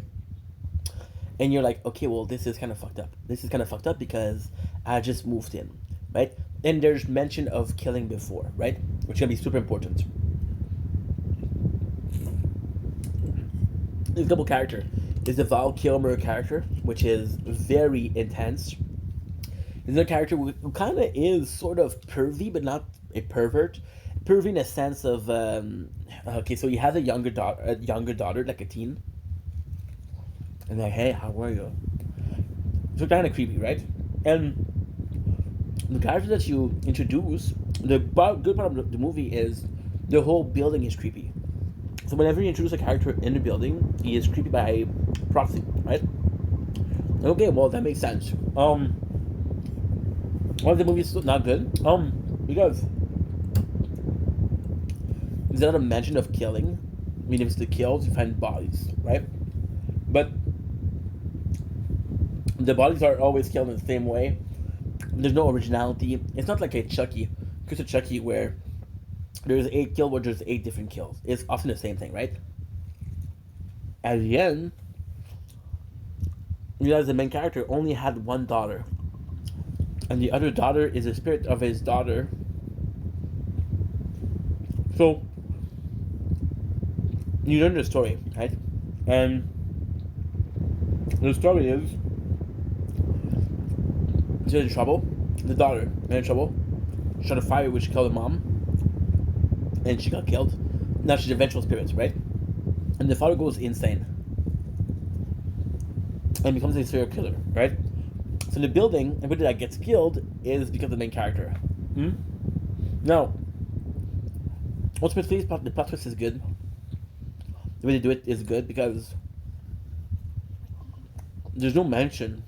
And you're like, okay, well, this is kind of fucked up. This is kind of fucked up because I just moved in, right? And there's mention of killing before, right? Which is gonna be super important. This double character is the Val Kilmer character, which is very intense. There's a character who kind of is sort of pervy, but not a pervert. Pervy in a sense of okay, so he has a younger daughter, like a teen, and like, hey, how are you? So kind of creepy, right? And the character that you introduce, the good part of the movie is the whole building is creepy. So whenever you introduce a character in the building, he is creepy by proxy, right? Okay, well that makes sense. Why the movie is not good? Because there's not a mention of killing. I mean, if it's the kills, you find bodies, right? But the bodies are always killed in the same way. There's no originality. It's not like a Chucky, Chris of Chucky, where there's 8 kills, where there's 8 different kills. It's often the same thing, right? At the end, you realize the main character only had 1 daughter, and the other daughter is the spirit of his daughter. So you learn the story, right? And the story is she's in trouble. The daughter in trouble. She had a fire which killed her mom, and she got killed. Now she's a vengeful spirit, right? And the father goes insane and becomes a serial killer, right? So in the building, everybody that gets killed is because of the main character. Now, Ultimately, the plot twist is good. The way they do it is good because there's no mention.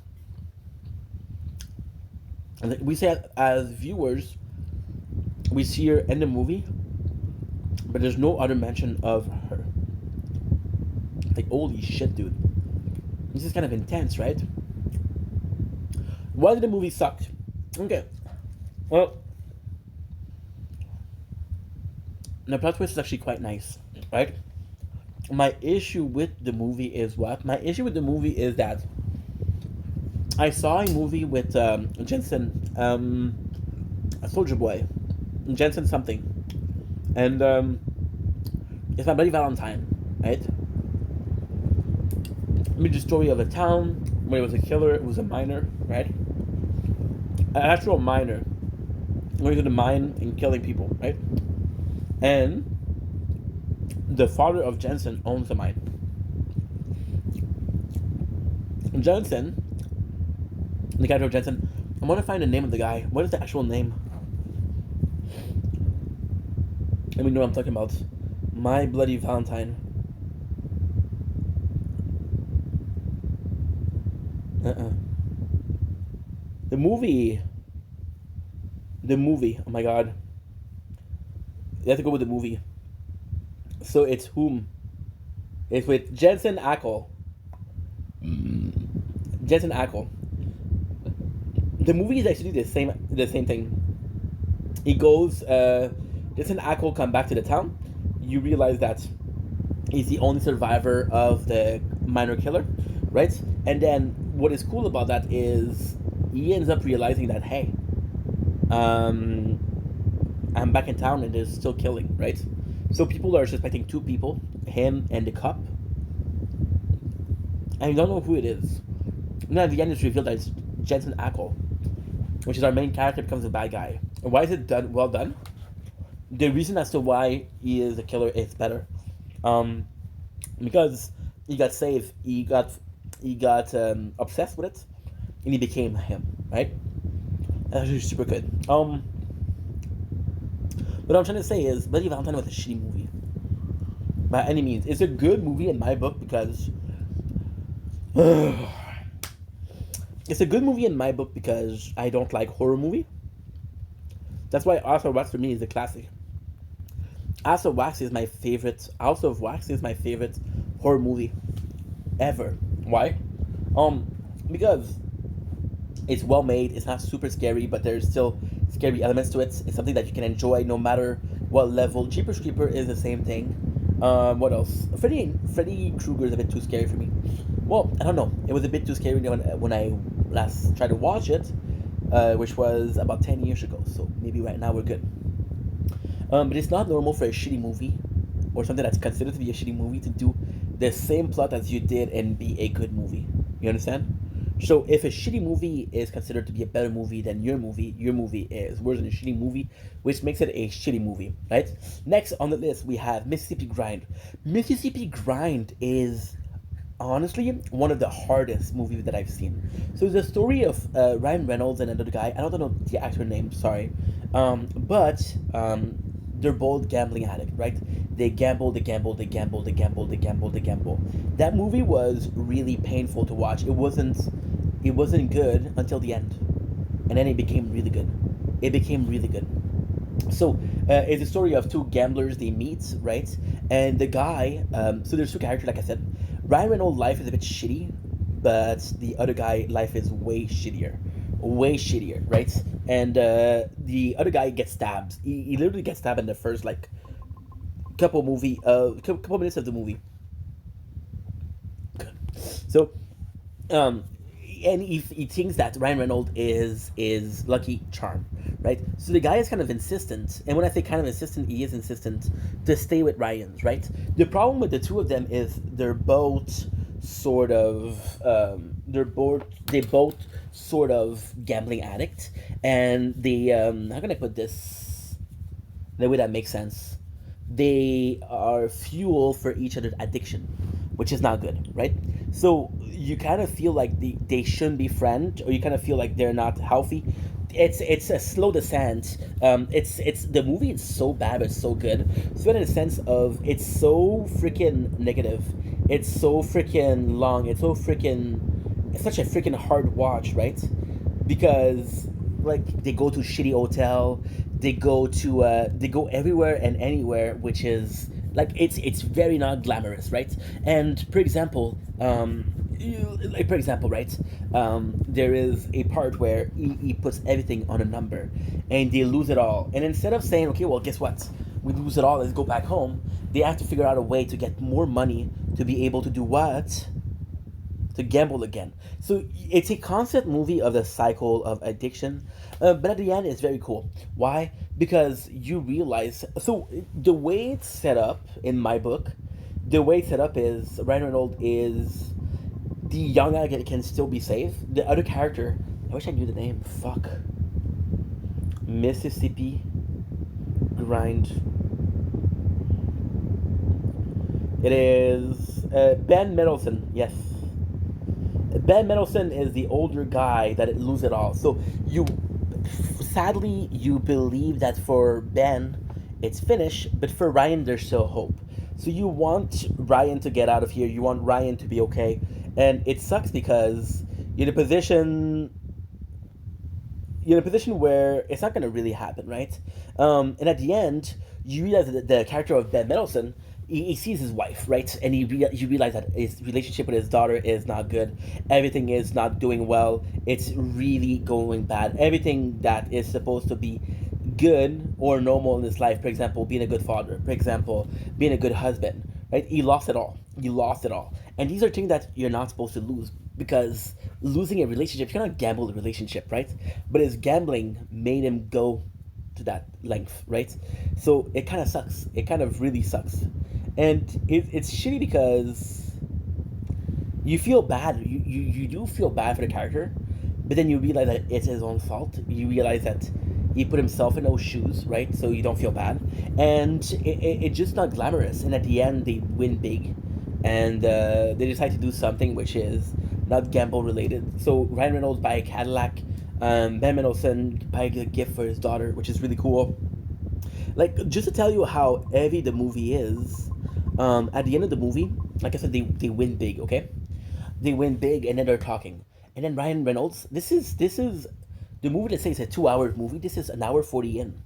And we say as viewers, we see her in the movie, but there's no other mention of her. Like, holy shit, dude. This is kind of intense, right? Why did the movie suck? Okay. Well, the plot twist is actually quite nice, right? My issue with the movie is what? My issue with the movie is that I saw a movie with Jensen, a Soldier Boy, Jensen something, and it's my buddy Valentine, right? I mean, the story of a town where it was a killer, it was a miner, right? An actual miner going to the mine and killing people, right? And the father of Jensen owns the mine. Jensen, the character of Jensen, I want to find the name of the guy. What is the actual name? Let me know what I'm talking about. My Bloody Valentine. Uh-uh. The movie. The movie. Oh my god. You have to go with the movie. So it's whom? It's with Jensen Ackles. Jensen Ackles. The movie is actually the same thing. He goes. Jensen Ackles come back to the town. You realize that he's the only survivor of the minor killer, right? And then what is cool about that is he ends up realizing that hey, um, I'm back in town and there's still killing, right? So people are suspecting two people, him and the cop, and you don't know who it is. And then at the end, it's revealed that it's Jensen Ackles, which is our main character, becomes a bad guy. And why is it done? Well done. The reason as to why he is a killer is better, um, because he got saved. He got obsessed with it, and he became him. Right? That's actually super good. What I'm trying to say is, Bloody Valentine was a shitty movie. By any means, it's a good movie in my book because it's a good movie in my book because I don't like horror movie. That's why House of Wax for me is a classic. House of Wax is my favorite. House of Wax is my favorite horror movie ever. Why? Um, because it's well made. It's not super scary, but there's still scary elements to it. It's something that you can enjoy no matter what level. Jeepers Creeper is the same thing. What else? Freddy Krueger is a bit too scary for me. Well, I don't know. It was a bit too scary when I last tried to watch it, which was about 10 years ago. So maybe right now we're good. But it's not normal for a shitty movie or something that's considered to be a shitty movie to do the same plot as you did and be a good movie. You understand? So if a shitty movie is considered to be a better movie than your movie is worse than a shitty movie, which makes it a shitty movie, right? Next on the list we have Mississippi Grind. Mississippi Grind is honestly one of the hardest movies that I've seen. So it's the story of Ryan Reynolds and another guy. I don't know the actor name, sorry, but they're both gambling addict, right? They gamble, they gamble, they gamble, they gamble, they gamble, they gamble. That movie was really painful to watch. It wasn't good until the end, and then it became really good. It became really good. So it's a story of two gamblers. They meet, right? And the guy. So there's two characters, like I said. Ryan Reynolds' life is a bit shitty, but the other guy life is way shittier, right? And the other guy gets stabbed. He literally gets stabbed in the first like couple minutes of the movie. So um and he thinks that Ryan Reynolds is Lucky Charm, right? So the guy is kind of insistent, and when I say kind of insistent, he is insistent to stay with Ryan's, right? The problem with the two of them is they're both sort of they both sort of gambling addict, and they how can I put this in a way that makes sense? They are fuel for each other's addiction, which is not good, right? So you kind of feel like they shouldn't be friends, or you kind of feel like they're not healthy it's a slow descent. It's the movie is so bad but so good. So in a sense of it's so freaking negative. It's so freaking long. It's so freaking. It's such a freaking hard watch, right? Because like they go to shitty hotel, they go everywhere and anywhere, which is like it's very not glamorous, right? And for example, like for example, right? There is a part where he puts everything on a number, and they lose it all. And instead of saying, okay, well, guess what? We lose it all. Let's go back home. They have to figure out a way to get more money to be able to do what? To gamble again. So it's a constant movie of the cycle of addiction, but at the end, it's very cool. Why? Because you realize. So the way it's set up in my book, the way it's set up is Ryan Reynolds is the young guy can still be saved. The other character, I wish I knew the name. Fuck. Mississippi Grind. It is Ben Mendelsohn. Yes, Ben Mendelsohn is the older guy that lose it all. So you, sadly, you believe that for Ben, it's finished, but for Ryan, there's still hope. So you want Ryan to get out of here. You want Ryan to be okay, and it sucks because you're in a position you're in a position where it's not going to really happen, right? And at the end, you realize that the character of Ben Mendelsohn, he sees his wife, right? And you realize that his relationship with his daughter is not good. Everything is not doing well. It's really going bad. Everything that is supposed to be good or normal in his life, for example, being a good father, for example, being a good husband, right? He lost it all. You lost it all. And these are things that you're not supposed to lose because losing a relationship, you cannot gamble a relationship, right? But his gambling made him go to that length, right? So it kind of sucks. It kind of really sucks. And it's shitty because you feel bad. You do feel bad for the character, but then you realize that it's his own fault. You realize that he put himself in those shoes, right? So you don't feel bad. And it's just not glamorous. And at the end, they win big. And they decide to do something which is not gamble related. So Ryan Reynolds buy a Cadillac. Ben Mendelsohn buy a gift for his daughter, which is really cool. Like, just to tell you how heavy the movie is, at the end of the movie, like I said, they win big, okay? They win big, and then they're talking. And then Ryan Reynolds, this is the movie that says a 2 hour movie. This is an hour 40 in.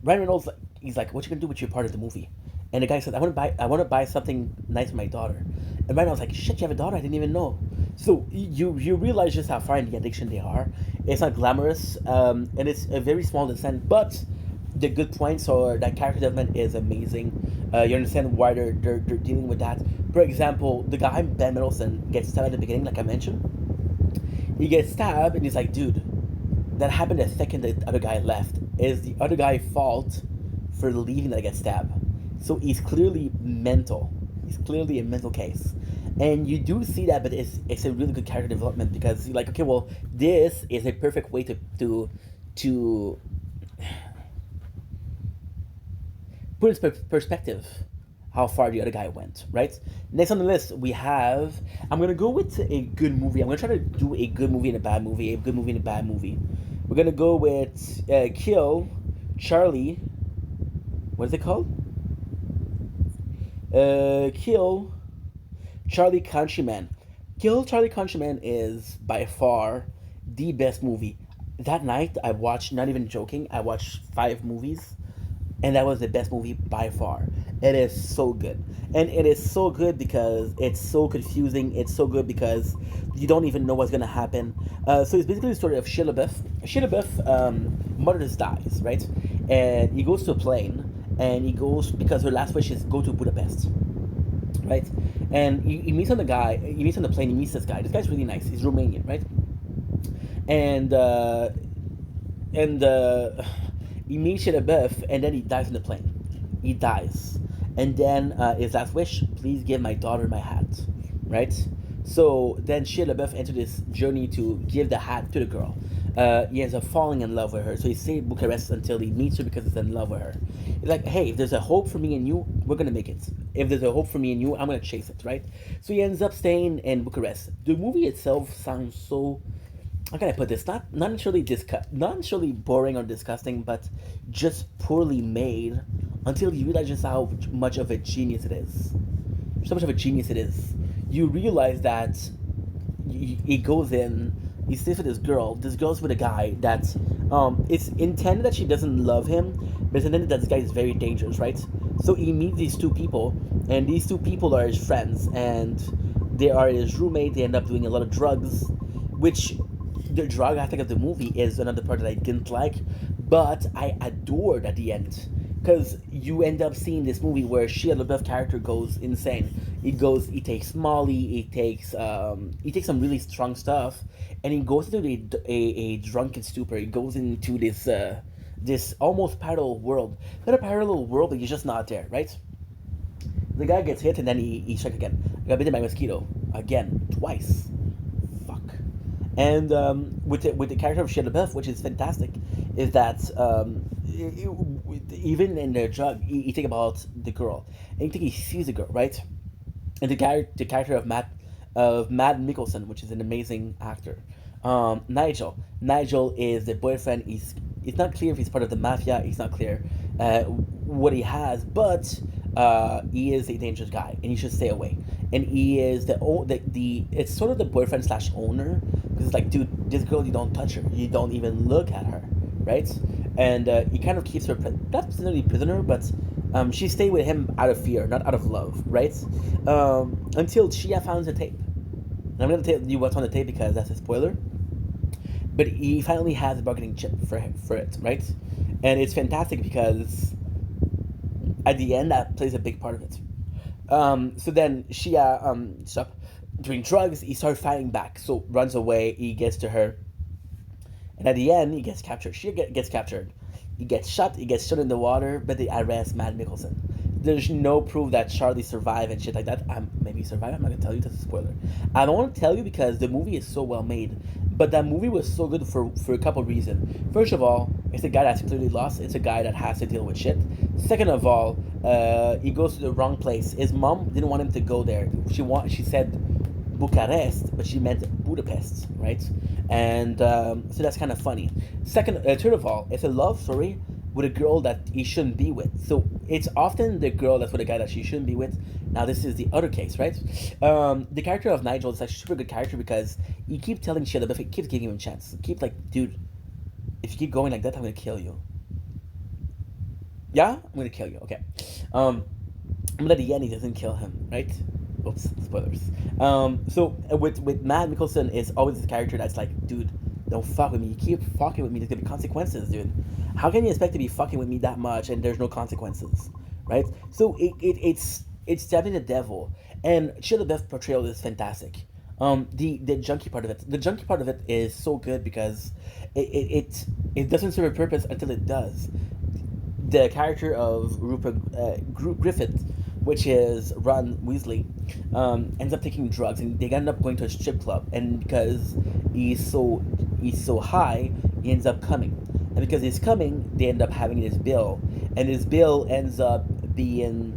Ryan Reynolds, he's like, "What you gonna do with your part of the movie?" And the guy said, I want to buy something nice for my daughter." And Ryan was like, "Shit, you have a daughter? I didn't even know." So you realize just how far in the addiction they are. It's not glamorous, and it's a very small descent, but the good points or that character development is amazing. You understand why they're dealing with that. For example, the guy Ben Mendelsohn gets stabbed at the beginning, like I mentioned. He gets stabbed, and he's like, "Dude, that happened the second the other guy left. Is the other guy fault for leaving that get stabbed?" So he's clearly mental. He's clearly a mental case. And you do see that, but it's a really good character development because you're like, okay, well, this is a perfect way to put in perspective how far the other guy went, right? Next on the list, we have. I'm gonna go with a good movie. I'm gonna try to do a good movie and a bad movie, a good movie and a bad movie. We're gonna go with Kill, Charlie. What is it called? Kill, Charlie Countryman. Kill Charlie Countryman is by far the best movie. That night, I watched. Not even joking. I watched 5 movies, and that was the best movie by far. It is so good, and it is so good because it's so confusing. It's so good because you don't even know what's gonna happen. So it's basically the story of Shia LaBeouf. Shia LaBeouf, mother just dies, right? And he goes to a plane, and he goes because her last wish is go to Budapest, right? And he meets on the guy. He meets on the plane. He meets this guy. This guy's really nice. He's Romanian, right? And and he meets Shia LaBeouf, and then he dies in the plane. He dies, and then his last wish: please give my daughter my hat, right? So then Shia LaBeouf entered this journey to give the hat to the girl. He ends up falling in love with her, so he stayed in Bucharest until he meets her because he's in love with her. He's like, hey, if there's a hope for me and you, we're gonna make it. If there's a hope for me and you, I'm gonna chase it, right? So he ends up staying in Bucharest. The movie itself sounds so how can I put this? Not necessarily not necessarily boring or disgusting, but just poorly made until you realize just how much of a genius it is. So much of a genius it is. You realize that he goes in, he stays with this girl. This girl's with a guy that it's intended that she doesn't love him, but it's intended that this guy is very dangerous, right? So he meets these two people, and these two people are his friends, and they are his roommate. They end up doing a lot of drugs, which the drug aspect of the movie is another part that I didn't like, but I adored at the end. Because you end up seeing this movie where Shia LaBeouf character goes insane. He takes Molly, he takes some really strong stuff, and he goes into a drunken stupor. He goes into this almost parallel world, not a parallel world, but he's just not there, right? The guy gets hit and then he strikes again. I got bitten by a mosquito again, twice. Fuck. And with the character of Shia LaBeouf, which is fantastic, is that even in their drug, you think about the girl, and you think he sees the girl, right? And the character of Matt Mickelson, which is an amazing actor. Nigel is the boyfriend. It's not clear if he's part of the mafia. It's not clear what he has, but he is a dangerous guy, and he should stay away. And he is the it's sort of the boyfriend slash owner, because it's like, dude, this girl, you don't touch her, you don't even look at her, right? And he kind of keeps her not necessarily prisoner, but she stayed with him out of fear, not out of love, right? Until Chia finds the tape. And I'm gonna tell you what's on the tape because that's a spoiler. But he finally has a bargaining chip for it, right? And it's fantastic because at the end that plays a big part of it. So then Shia stop doing drugs. He starts fighting back, so runs away. He gets to her, and at the end he gets captured. Shia gets captured. He gets shot. He gets shot in the water, but they arrest Matt Mickelson. There's no proof that Charlie survived and shit like that. Maybe he survived. I'm not gonna tell you. That's a spoiler. I don't want to tell you because the movie is so well made. But that movie was so good for a couple of reasons. First of all, it's a guy that's clearly lost. It's a guy that has to deal with shit. Second of all, he goes to the wrong place. His mom didn't want him to go there. She said Bucharest, but she meant Budapest, right? And so that's kind of funny. Third of all, it's a love story with a girl that he shouldn't be with. So it's often the girl that's with a guy that she shouldn't be with. Now this is the other case, right? The character of Nigel is like a super good character because he keeps telling Shia LaBeouf, he keeps giving him a chance. Keep like, dude, if you keep going like that, I'm gonna kill you. Yeah, I'm gonna kill you. Okay. But at the end, he doesn't kill him, right? Oops, spoilers. So with Matt Mickelson is always this character that's like, dude, don't fuck with me. You keep fucking with me, there's gonna be consequences, dude. How can you expect to be fucking with me that much and there's no consequences, right? So it's definitely the devil, and Shia LaBeouf's portrayal is fantastic. The junkie part of it, the junkie part of it is so good because it doesn't serve a purpose until it does. The character of Rupert Griffith, which is Ron Weasley, ends up taking drugs, and they end up going to a strip club. And because he's so high, he ends up coming, and because he's coming, they end up having this bill, and his bill ends up being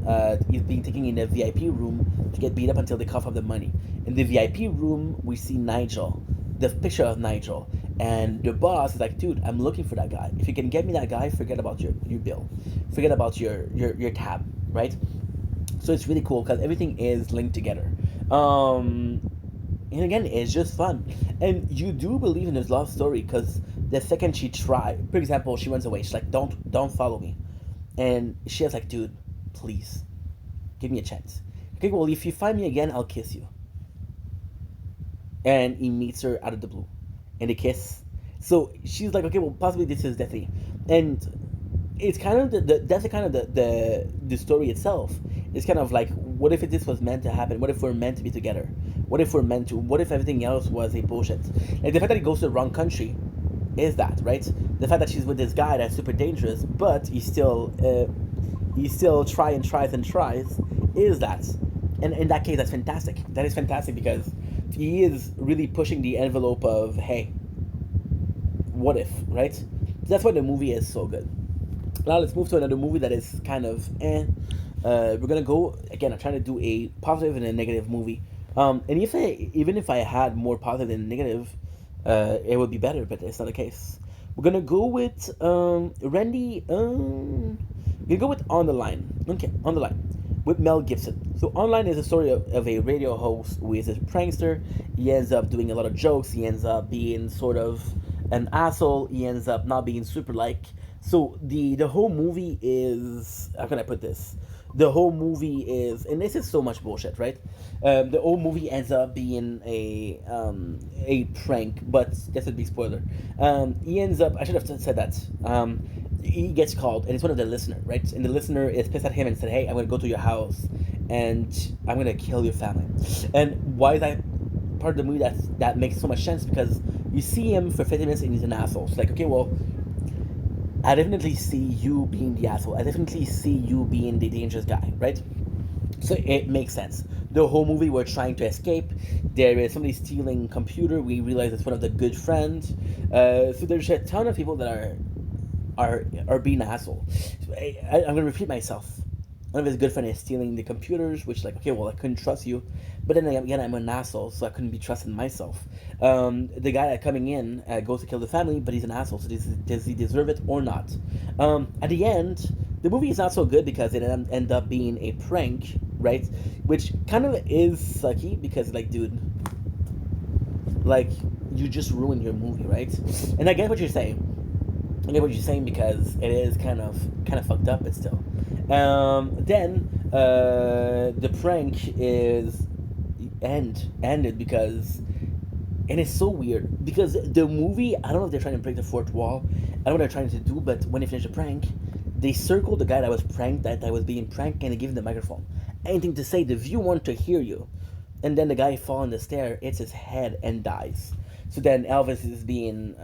he's being taken in a VIP room to get beat up until they cough up the money. In the VIP room, we see Nigel, the picture of Nigel, and the boss is like, dude, I'm looking for that guy. If you can get me that guy, forget about your bill, forget about your tab, right? So it's really cool because everything is linked together. And again, it's just fun, and you do believe in his love story because the second she tried, for example, she runs away. She's like, don't follow me, and she was like, dude, please, give me a chance. Okay, well, if you find me again, I'll kiss you. And he meets her out of the blue, and they kiss. So she's like, okay, well, possibly this is destiny, and it's kind of that's the kind of the story itself. It's kind of like, what if this was meant to happen? What if we're meant to be together? What if we're meant to? What if everything else was a bullshit? Like the fact that he goes to the wrong country, is that right? The fact that she's with this guy that's super dangerous, but he still tries and tries, is that? And in that case, that's fantastic. That is fantastic because he is really pushing the envelope of, hey, what if, right? That's why the movie is so good. Now let's move to another movie that is kind of eh. We're gonna go again. I'm trying to do a positive and a negative movie. And if I even if I had more positive than negative, it would be better, but it's not the case. We're gonna go with Randy. We're gonna go with On the Line. Okay, On the Line with Mel Gibson. So Online is a story of a radio host who is a prankster. He ends up doing a lot of jokes. He ends up being sort of an asshole. He ends up not being super like. So the whole movie is, how can I put this? The whole movie is, and this is so much bullshit, right? The whole movie ends up being a prank, but this would be spoiler. He ends up. I should have said that. He gets called, and it's one of the listener, right? And the listener is pissed at him and said, "Hey, I'm gonna go to your house, and I'm gonna kill your family." And why is that part of the movie that makes so much sense? Because you see him for 50 minutes and he's an asshole. It's like, okay, well, I definitely see you being the asshole. I definitely see you being the dangerous guy, right? So it makes sense. The whole movie we're trying to escape. There is somebody stealing computer. We realize it's one of the good friends. So there's a ton of people that are being assholes. So I'm gonna repeat myself. One of his good friends is stealing the computers, which like, okay, well, I couldn't trust you, but then again, I'm an asshole, so I couldn't be trusting myself. The guy that coming in goes to kill the family, but he's an asshole. So does he deserve it or not? At the end, the movie is not so good because it end up being a prank, right? Which kind of is sucky because, like, dude, like, you just ruined your movie, right? And I get what you're saying. I get what you're saying because it is kind of fucked up, but still. Then the prank is ended because, and it's so weird because the movie, I don't know if they're trying to break the fourth wall. I don't know what they're trying to do, but when they finish the prank, they circle the guy that was pranked, that was being pranked, and they give him the microphone. Anything to say, the view want to hear you. And then the guy fall on the stair, hits his head, and dies. So then Elvis is being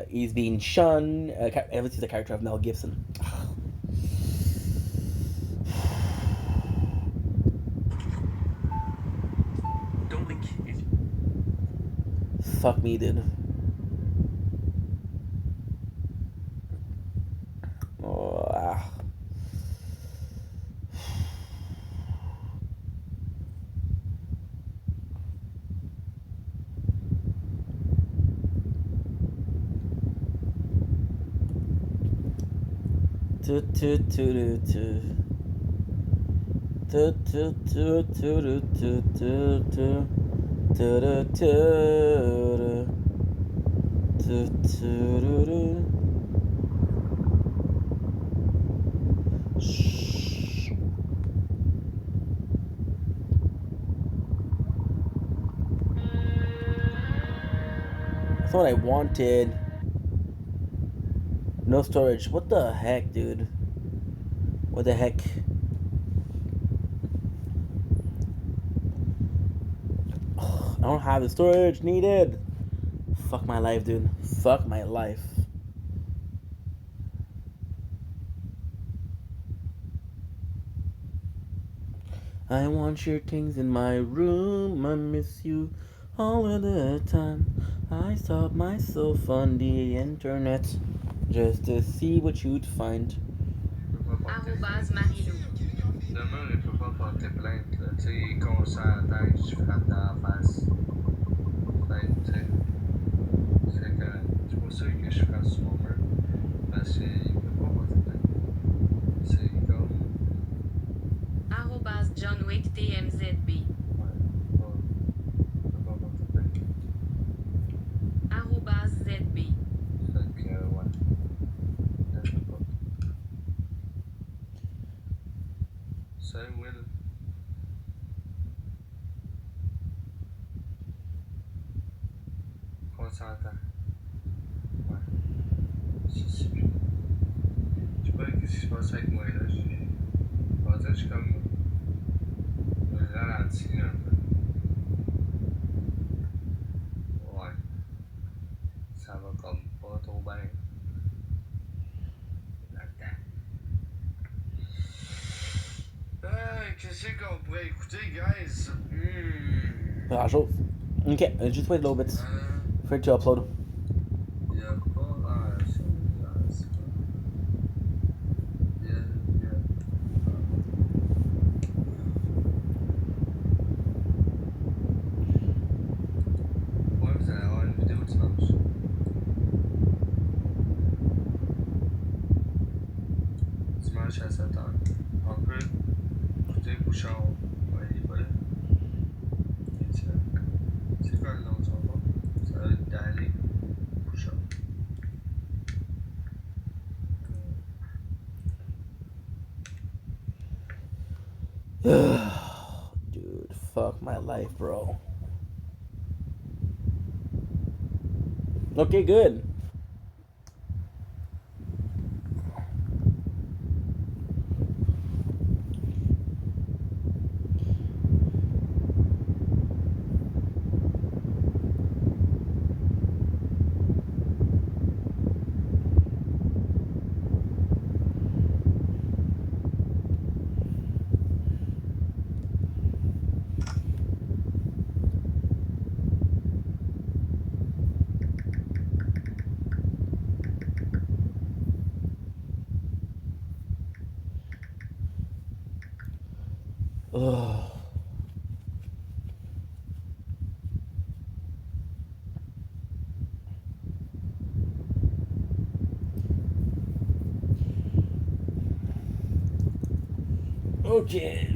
he's being shunned. Elvis is the character of Mel Gibson. Don't link is Fuck me, dude. Oh, ah. Tu, tu, tu, tu, tu. Tu, tu, tu, tu, tu, tu, tu. Tu, tu, tu, tu, tu, tu. Shh. That's what I wanted. No storage. What the heck, dude? What the heck? I don't have the storage needed. Fuck my life, dude. Fuck my life. I want your things in my room. I miss you all of the time. I stop myself on the internet just to see what you'd find. Arrobase Marilou. Demain, il peut pas porter plainte, là. Tu sais, il consent à terre, je frappe dans la face. Fait que, tu sais, c'est correct. C'est pas sûr que je frappe sur mon mur. Parce qu'il peut pas porter plainte. C'est comme. Arrobase John Wick TMZB. Ouais, il peut pas porter plainte. Arrobase ZB. Fait que, ouais. Là, je peux pas. Salut, Will. Consentant. Ouais. Je sais plus. Je sais pas qu'est-ce qui se passe avec moi, là. On va dire que je suis comme. Ralenti, un peu. Ouais. Ça va comme pas trop bien. Là-dedans. Qu'est-ce qu'on pourrait écouter, guys? Ah, chose. Okay, just wait a little bit for it to upload. Y'a pas grand chose. Y'a. Ouais, vous allez avoir une vidéo dimanche. puxão aí, para. C'est quoi le nom de son nom? Ça va être d'aller. Push-up. Dude, fuck my life, bro. Okay, good. Ugh. Okay.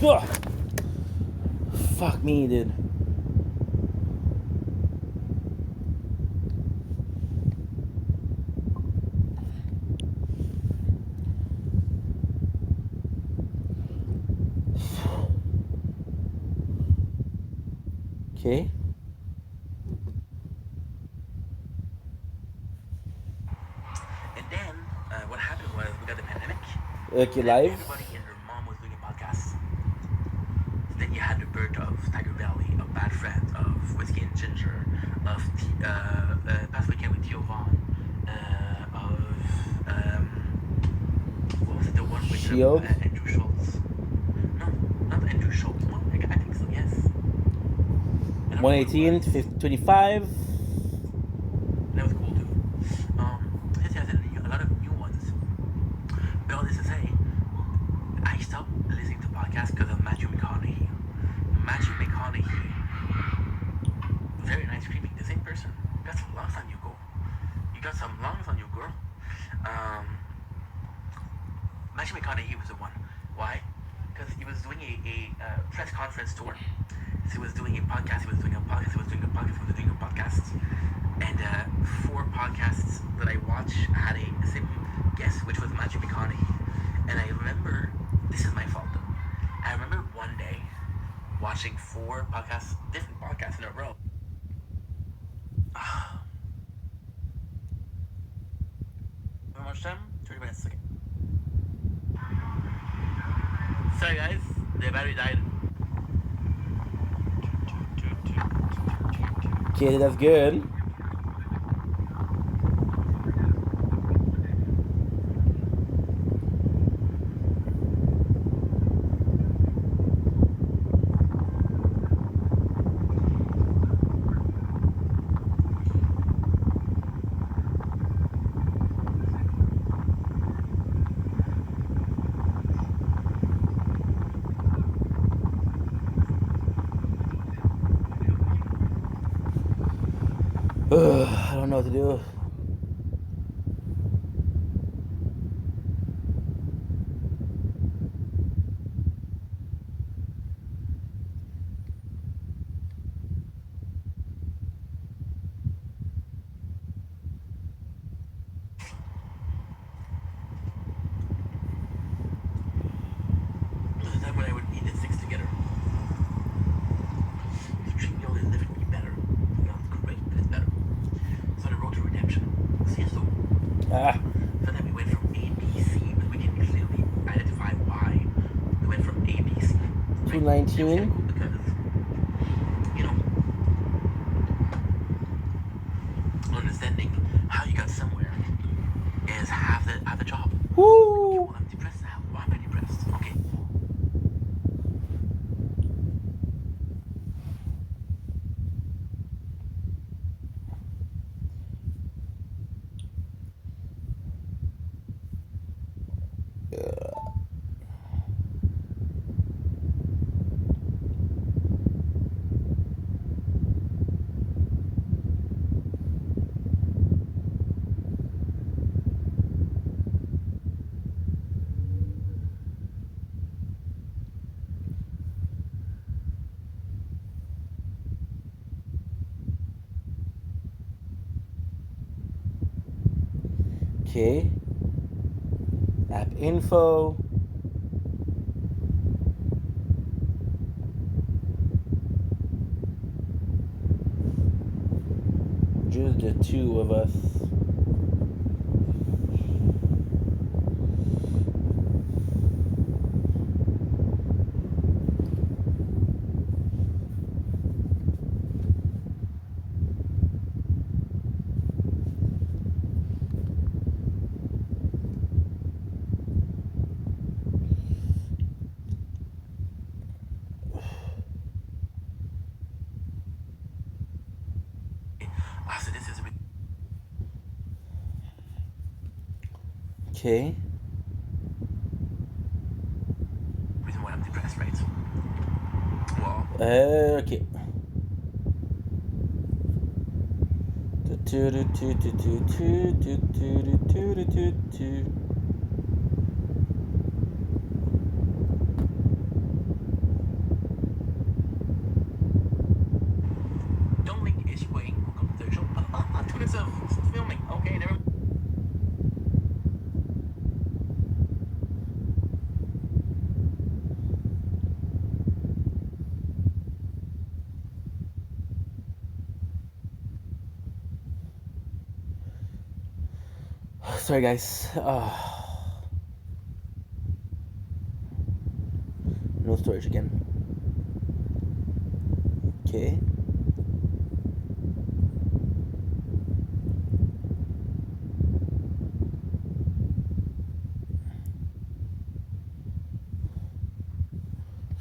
Ugh. Fuck me, dude. Okay. And then what happened was we got the pandemic. Okay, And live. everybody and their mom was doing a podcast. So then you had the birth of Tiger Valley, of Bad Friend, of Whiskey and Ginger, of Past Weekend with Theo Vaughn, of what was it, the one with Shield. Andrew Schultz? No, not Andrew Schultz. Well, I think so. Yes. I don't know what it 118, was. 25. That was cool too. His has a lot of new ones. But all this to say, I stopped listening to podcasts because of Matthew McConaughey. Matthew McConaughey, very nice, creepy, the same person. You got some lungs on you, go. You got some lungs on you, girl. Matthew McConaughey was the one. Why? Because he was doing a press conference tour. So he was doing a podcast, he was doing a podcast, he was doing a podcast, he was doing a podcast. And 4 podcasts that I watched had a same guest, which was Matthew McConaughey. And I remember, this is my fault though. I remember one day watching 4 podcasts, different podcasts in a row. How much time? 30 minutes, okay. Sorry guys, the battery died. Okay, that's good. I don't know what to do. This is the time when I would eat the 6 together. The treat meal is definitely better. Not great, but it's better. So the road to redemption. See, so Ah, then we went from A, B, C, but we can clearly identify why we went from A, B, C. Right? 219. Because, you know, understanding how you got somewhere is half the job. Okay, Woo! well, I'm depressed now. Why am I depressed? Okay. Okay. App info. Just the 2 of us. So this is the Okay. reason why I'm depressed, right? So, well, Okay. Don't link is way o computador junto. 2 minutes of filming. Okay, never. Sorry, guys. No storage again. Okay.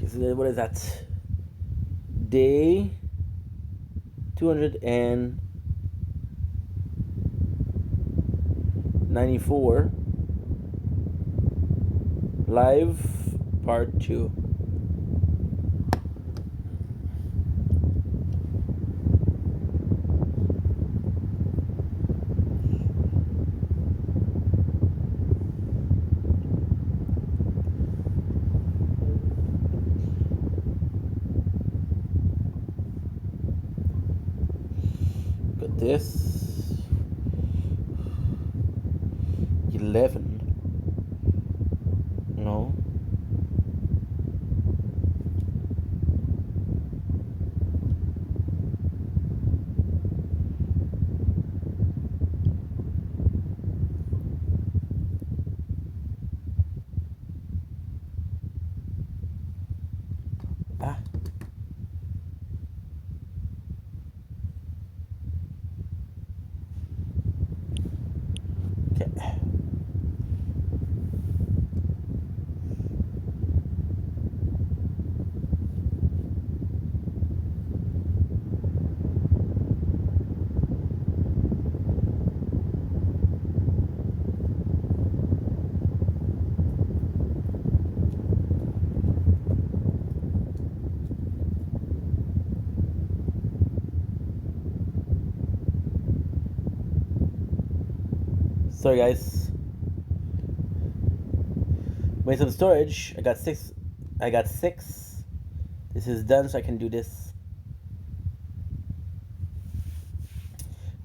So what is that? Day 294. Live part 2. Got this. 11. No. Ah. Okay. Sorry, guys. Made some storage. I got 6. This is done, so I can do this.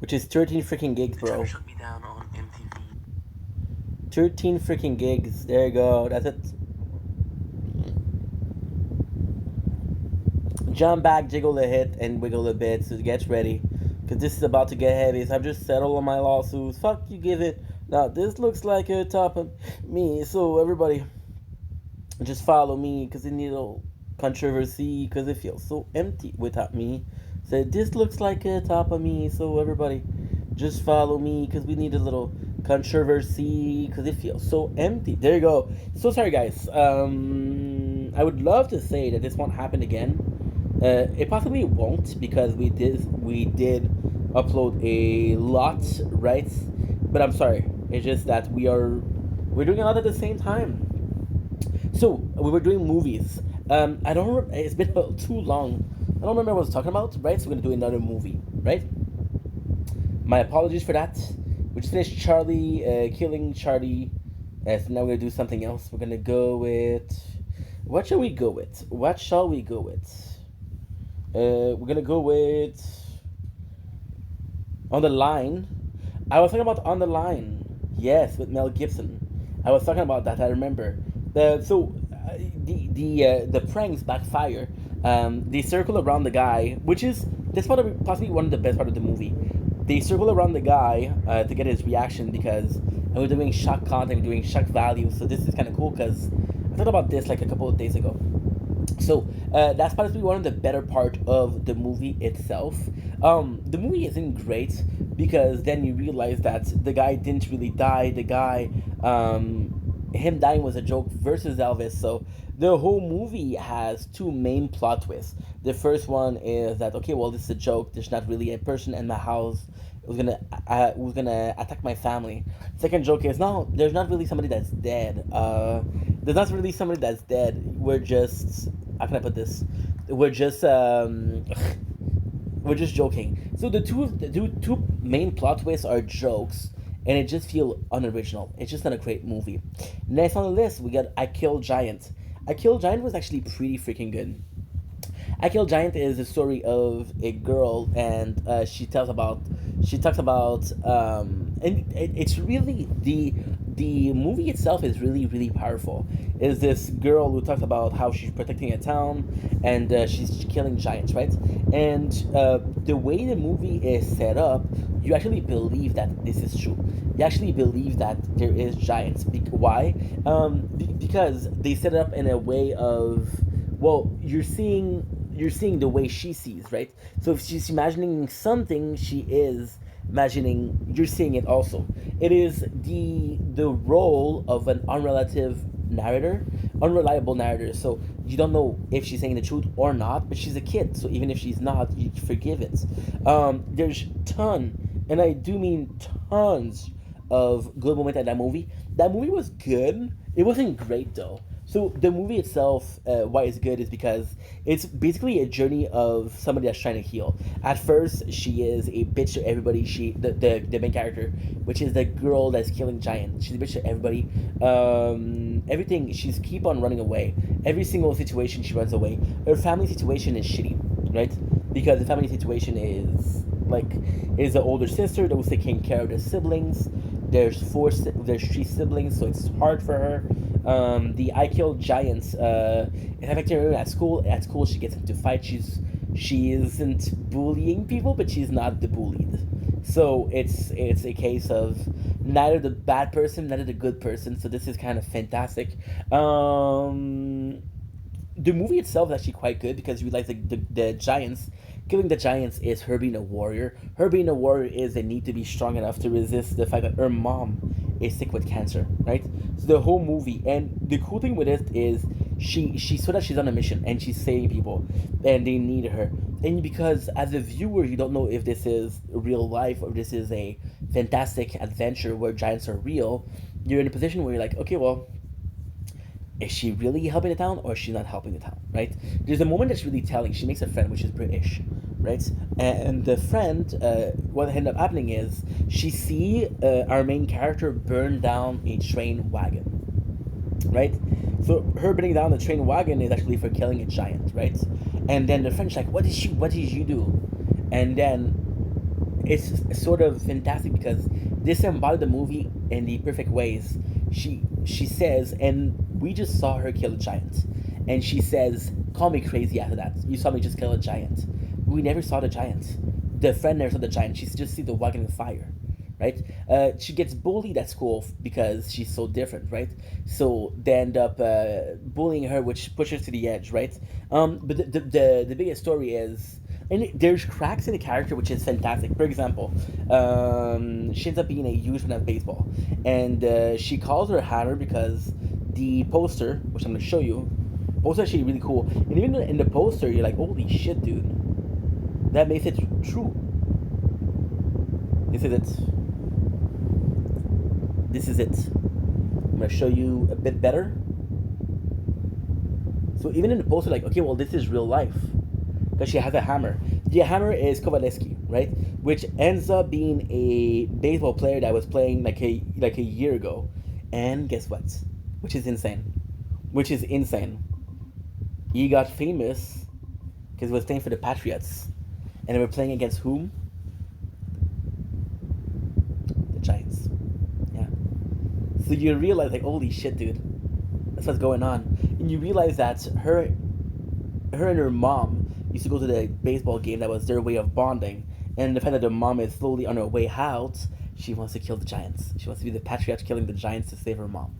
Which is 13 freaking gigs, bro. Shut me down on MTV. 13 freaking gigs. There you go. That's it. Jump back, jiggle a hit, and wiggle a bit, so get ready. Because this is about to get heavy, so I've just settled on my lawsuits. Fuck you, give it. Now, this looks like a top of me, so everybody, just follow me, because it needs a controversy, because it feels so empty without me. So this looks like a top of me, so everybody, just follow me, because we need a little controversy, because it feels so empty. There you go. So sorry, guys. I would love to say that this won't happen again. It possibly won't, because we did upload a lot, right? But I'm sorry. It's just that we're doing a lot at the same time. So we were doing movies. I don't. It's been too long. I don't remember what I was talking about, right? So we're gonna do another movie, right? My apologies for that. We just finished Charlie, killing Charlie. So now we're gonna do something else. We're gonna go with. What shall we go with? What shall we go with? We're gonna go with On the Line. I was talking about On the Line. Yes, with Mel Gibson. I was talking about that. I remember. The pranks backfire. They circle around the guy, which is this possibly one of the best part of the movie. They circle around the guy to get his reaction because we're doing shock content, we're doing shock value. So this is kind of cool because I thought about this like a couple of days ago. So that's probably one of the better part of the movie itself. The movie isn't great because then you realize that the guy didn't really die. The guy, him dying was a joke versus Elvis. So the whole movie has two main plot twists. The first one is that okay, well this is a joke. There's not really a person in my house who's gonna attack my family. Second joke is no, there's not really somebody that's dead. There's not really somebody that's dead. We're just how can I put this? We're just We're just joking. So the two main plot twists are jokes, and it just feel unoriginal. It's just not a great movie. Next on the list, we got I Kill Giant. I Kill Giant was actually pretty freaking good. I Kill Giant is a story of a girl, and and it's really the movie itself is really really powerful. Is this girl who talks about how she's protecting a town, and she's killing giants, right? And the way the movie is set up, you actually believe that this is true. You actually believe that there is giants. Why? Because they set it up in a way of, well, you're seeing the way she sees, right? So if she's imagining something, she is imagining, you're seeing it also. It is the role of an unreliable narrator. So you don't know if she's saying the truth or not, but she's a kid, so even if she's not, you forgive it. There's and I do mean tons of good moments in that movie. That movie was good. It wasn't great though. So the movie itself, why it's good is because it's basically a journey of somebody that's trying to heal. At first, she is a bitch to everybody. The main character, which is the girl that's killing giant. She's a bitch to everybody. Everything, she's keep on running away. Every single situation she runs away. Her family situation is shitty, right? Because the family situation is like, is an older sister that was taking care of the siblings. There's three siblings, so it's hard for her. The I Kill Giants is affecting her at school. At school, she gets into fights. She isn't bullying people, but she's not the bullied. So it's a case of neither the bad person, neither the good person. So this is kind of fantastic. The movie itself is actually quite good because you realize the giants, killing the giants is her being a warrior. Her being a warrior is a need to be strong enough to resist the fact that her mom is sick with cancer, right? So the whole movie, and the cool thing with it is she so that she's on a mission and she's saving people, and they need her. And because as a viewer, you don't know if this is real life or this is a fantastic adventure where giants are real. You're in a position where you're like, okay, well, is she really helping the town or is she not helping the town, right? There's a moment that's really telling. She makes a friend, which is British, right? And the friend, what ended up happening is she see our main character burn down a train wagon, right? So her burning down the train wagon is actually for killing a giant, right? And then the friend's like, what did you do? And then it's sort of fantastic because this embodied the movie in the perfect ways. She says, and we just saw her kill a giant, and she says, "Call me crazy after that. You saw me just kill a giant. We never saw the giant. The friend never saw the giant. She just see the wagon in fire." Right? She gets bullied at school because she's so different, right? So they end up bullying her, which pushes her to the edge, right? But the biggest story is, and there's cracks in the character, which is fantastic. For example, she ends up being a huge fan of baseball, and she calls her hammer because the poster, which I'm gonna show you, poster actually really cool. And even in the poster, you're like, holy shit, dude, that makes it true. This is it. This is it. I'm gonna show you a bit better. So even in the poster, like, okay, well, this is real life because she has a hammer. The hammer is Kovaleski, right? Which ends up being a baseball player that was playing like a year ago, and guess what? Which is insane. Which is insane. He got famous because he was playing for the Patriots, and they were playing against whom? The Giants. Yeah. So you realize, like, holy shit, dude, that's what's going on, and you realize that her and her mom used to go to the baseball game. That was their way of bonding. And the fact that the mom is slowly on her way out, she wants to kill the giants. She wants to be the patriarch killing the giants to save her mom.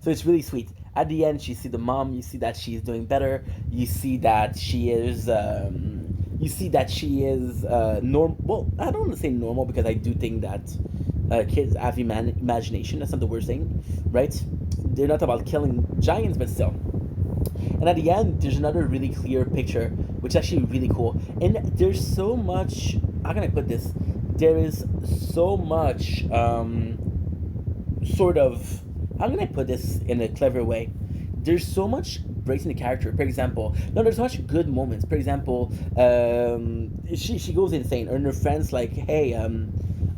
So it's really sweet. At the end, you see the mom. You see that she's doing better. You see that she is. Normal. Well, I don't want to say normal because I do think that kids have imagination. That's not the worst thing, right? They're not about killing giants, but still. And at the end, there's another really clear picture, which is actually really cool. And there's so much. How can I put this? There is so much sort of. How can I put this in a clever way? There's so much embracing the character. For example, no, there's such good moments. For example, she goes insane, and her friends like, hey,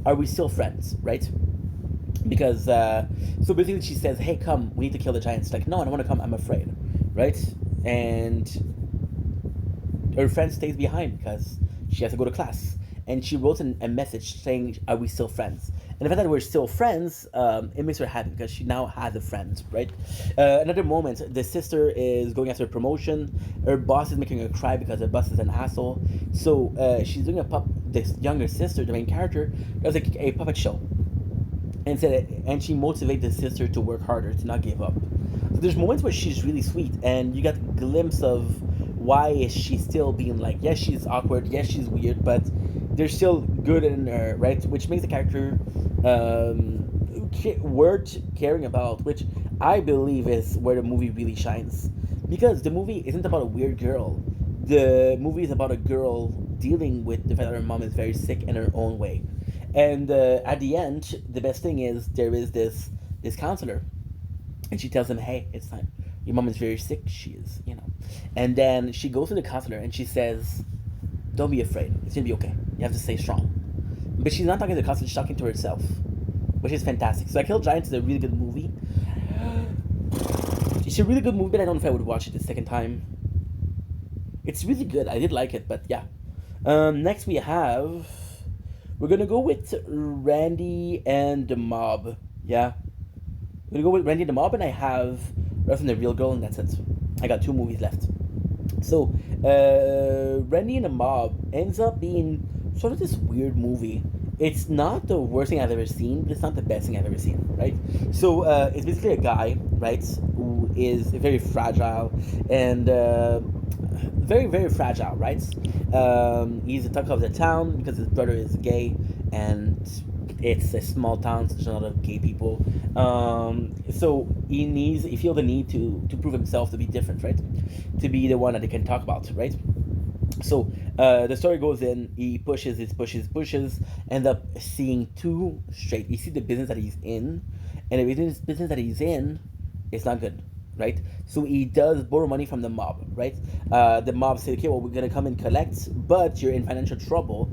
are we still friends, right? Because so basically she says, hey, come, we need to kill the giants. Like, no, I don't want to come, I'm afraid, right? And her friend stays behind because she has to go to class. And she wrote a message saying, "Are we still friends?" And the fact that we're still friends, it makes her happy because she now has a friend, right? Another moment, the sister is going after a promotion. Her boss is making her cry because her boss is an asshole. So she's doing this younger sister, the main character, does a puppet show, and she motivates the sister to work harder, to not give up. So there's moments where she's really sweet, and you get a glimpse of why is she still being like, yes, she's awkward, yes, she's weird, but there's still good in her, right? Which makes the character worth caring about, which I believe is where the movie really shines. Because the movie isn't about a weird girl. The movie is about a girl dealing with the fact that her mom is very sick in her own way. And at the end, the best thing is there is this counselor, and she tells him, "Hey, it's time. Your mom is very sick. She is, you know." And then she goes to the counselor and she says, "Don't be afraid. It's gonna be okay. You have to stay strong." But she's not talking to the counselor; she's talking to herself, which is fantastic. So, I Kill Giants is a really good movie. It's a really good movie, but I don't know if I would watch it the second time. It's really good. I did like it, but yeah. Next we have, we're gonna go with Randy and the Mob. Yeah, we're gonna go with Randy and the Mob, and I have Rest and the Real Girl, and that's it. I got two movies left. So, Randy and the Mob ends up being sort of this weird movie. It's not the worst thing I've ever seen, but it's not the best thing I've ever seen, right? So, it's basically a guy, right, who is very fragile and very, very fragile, right? He's the talk of the town because his brother is gay, and it's a small town, so there's a lot of gay people. So he feels the need to prove himself to be different, right? To be the one that they can talk about, right? So the story goes in, he pushes, end up seeing two straight. You see the business that he's in, and the business that he's in, it's not good, right? So he does borrow money from the mob, right? The mob say, okay, well, we're gonna come and collect, but you're in financial trouble.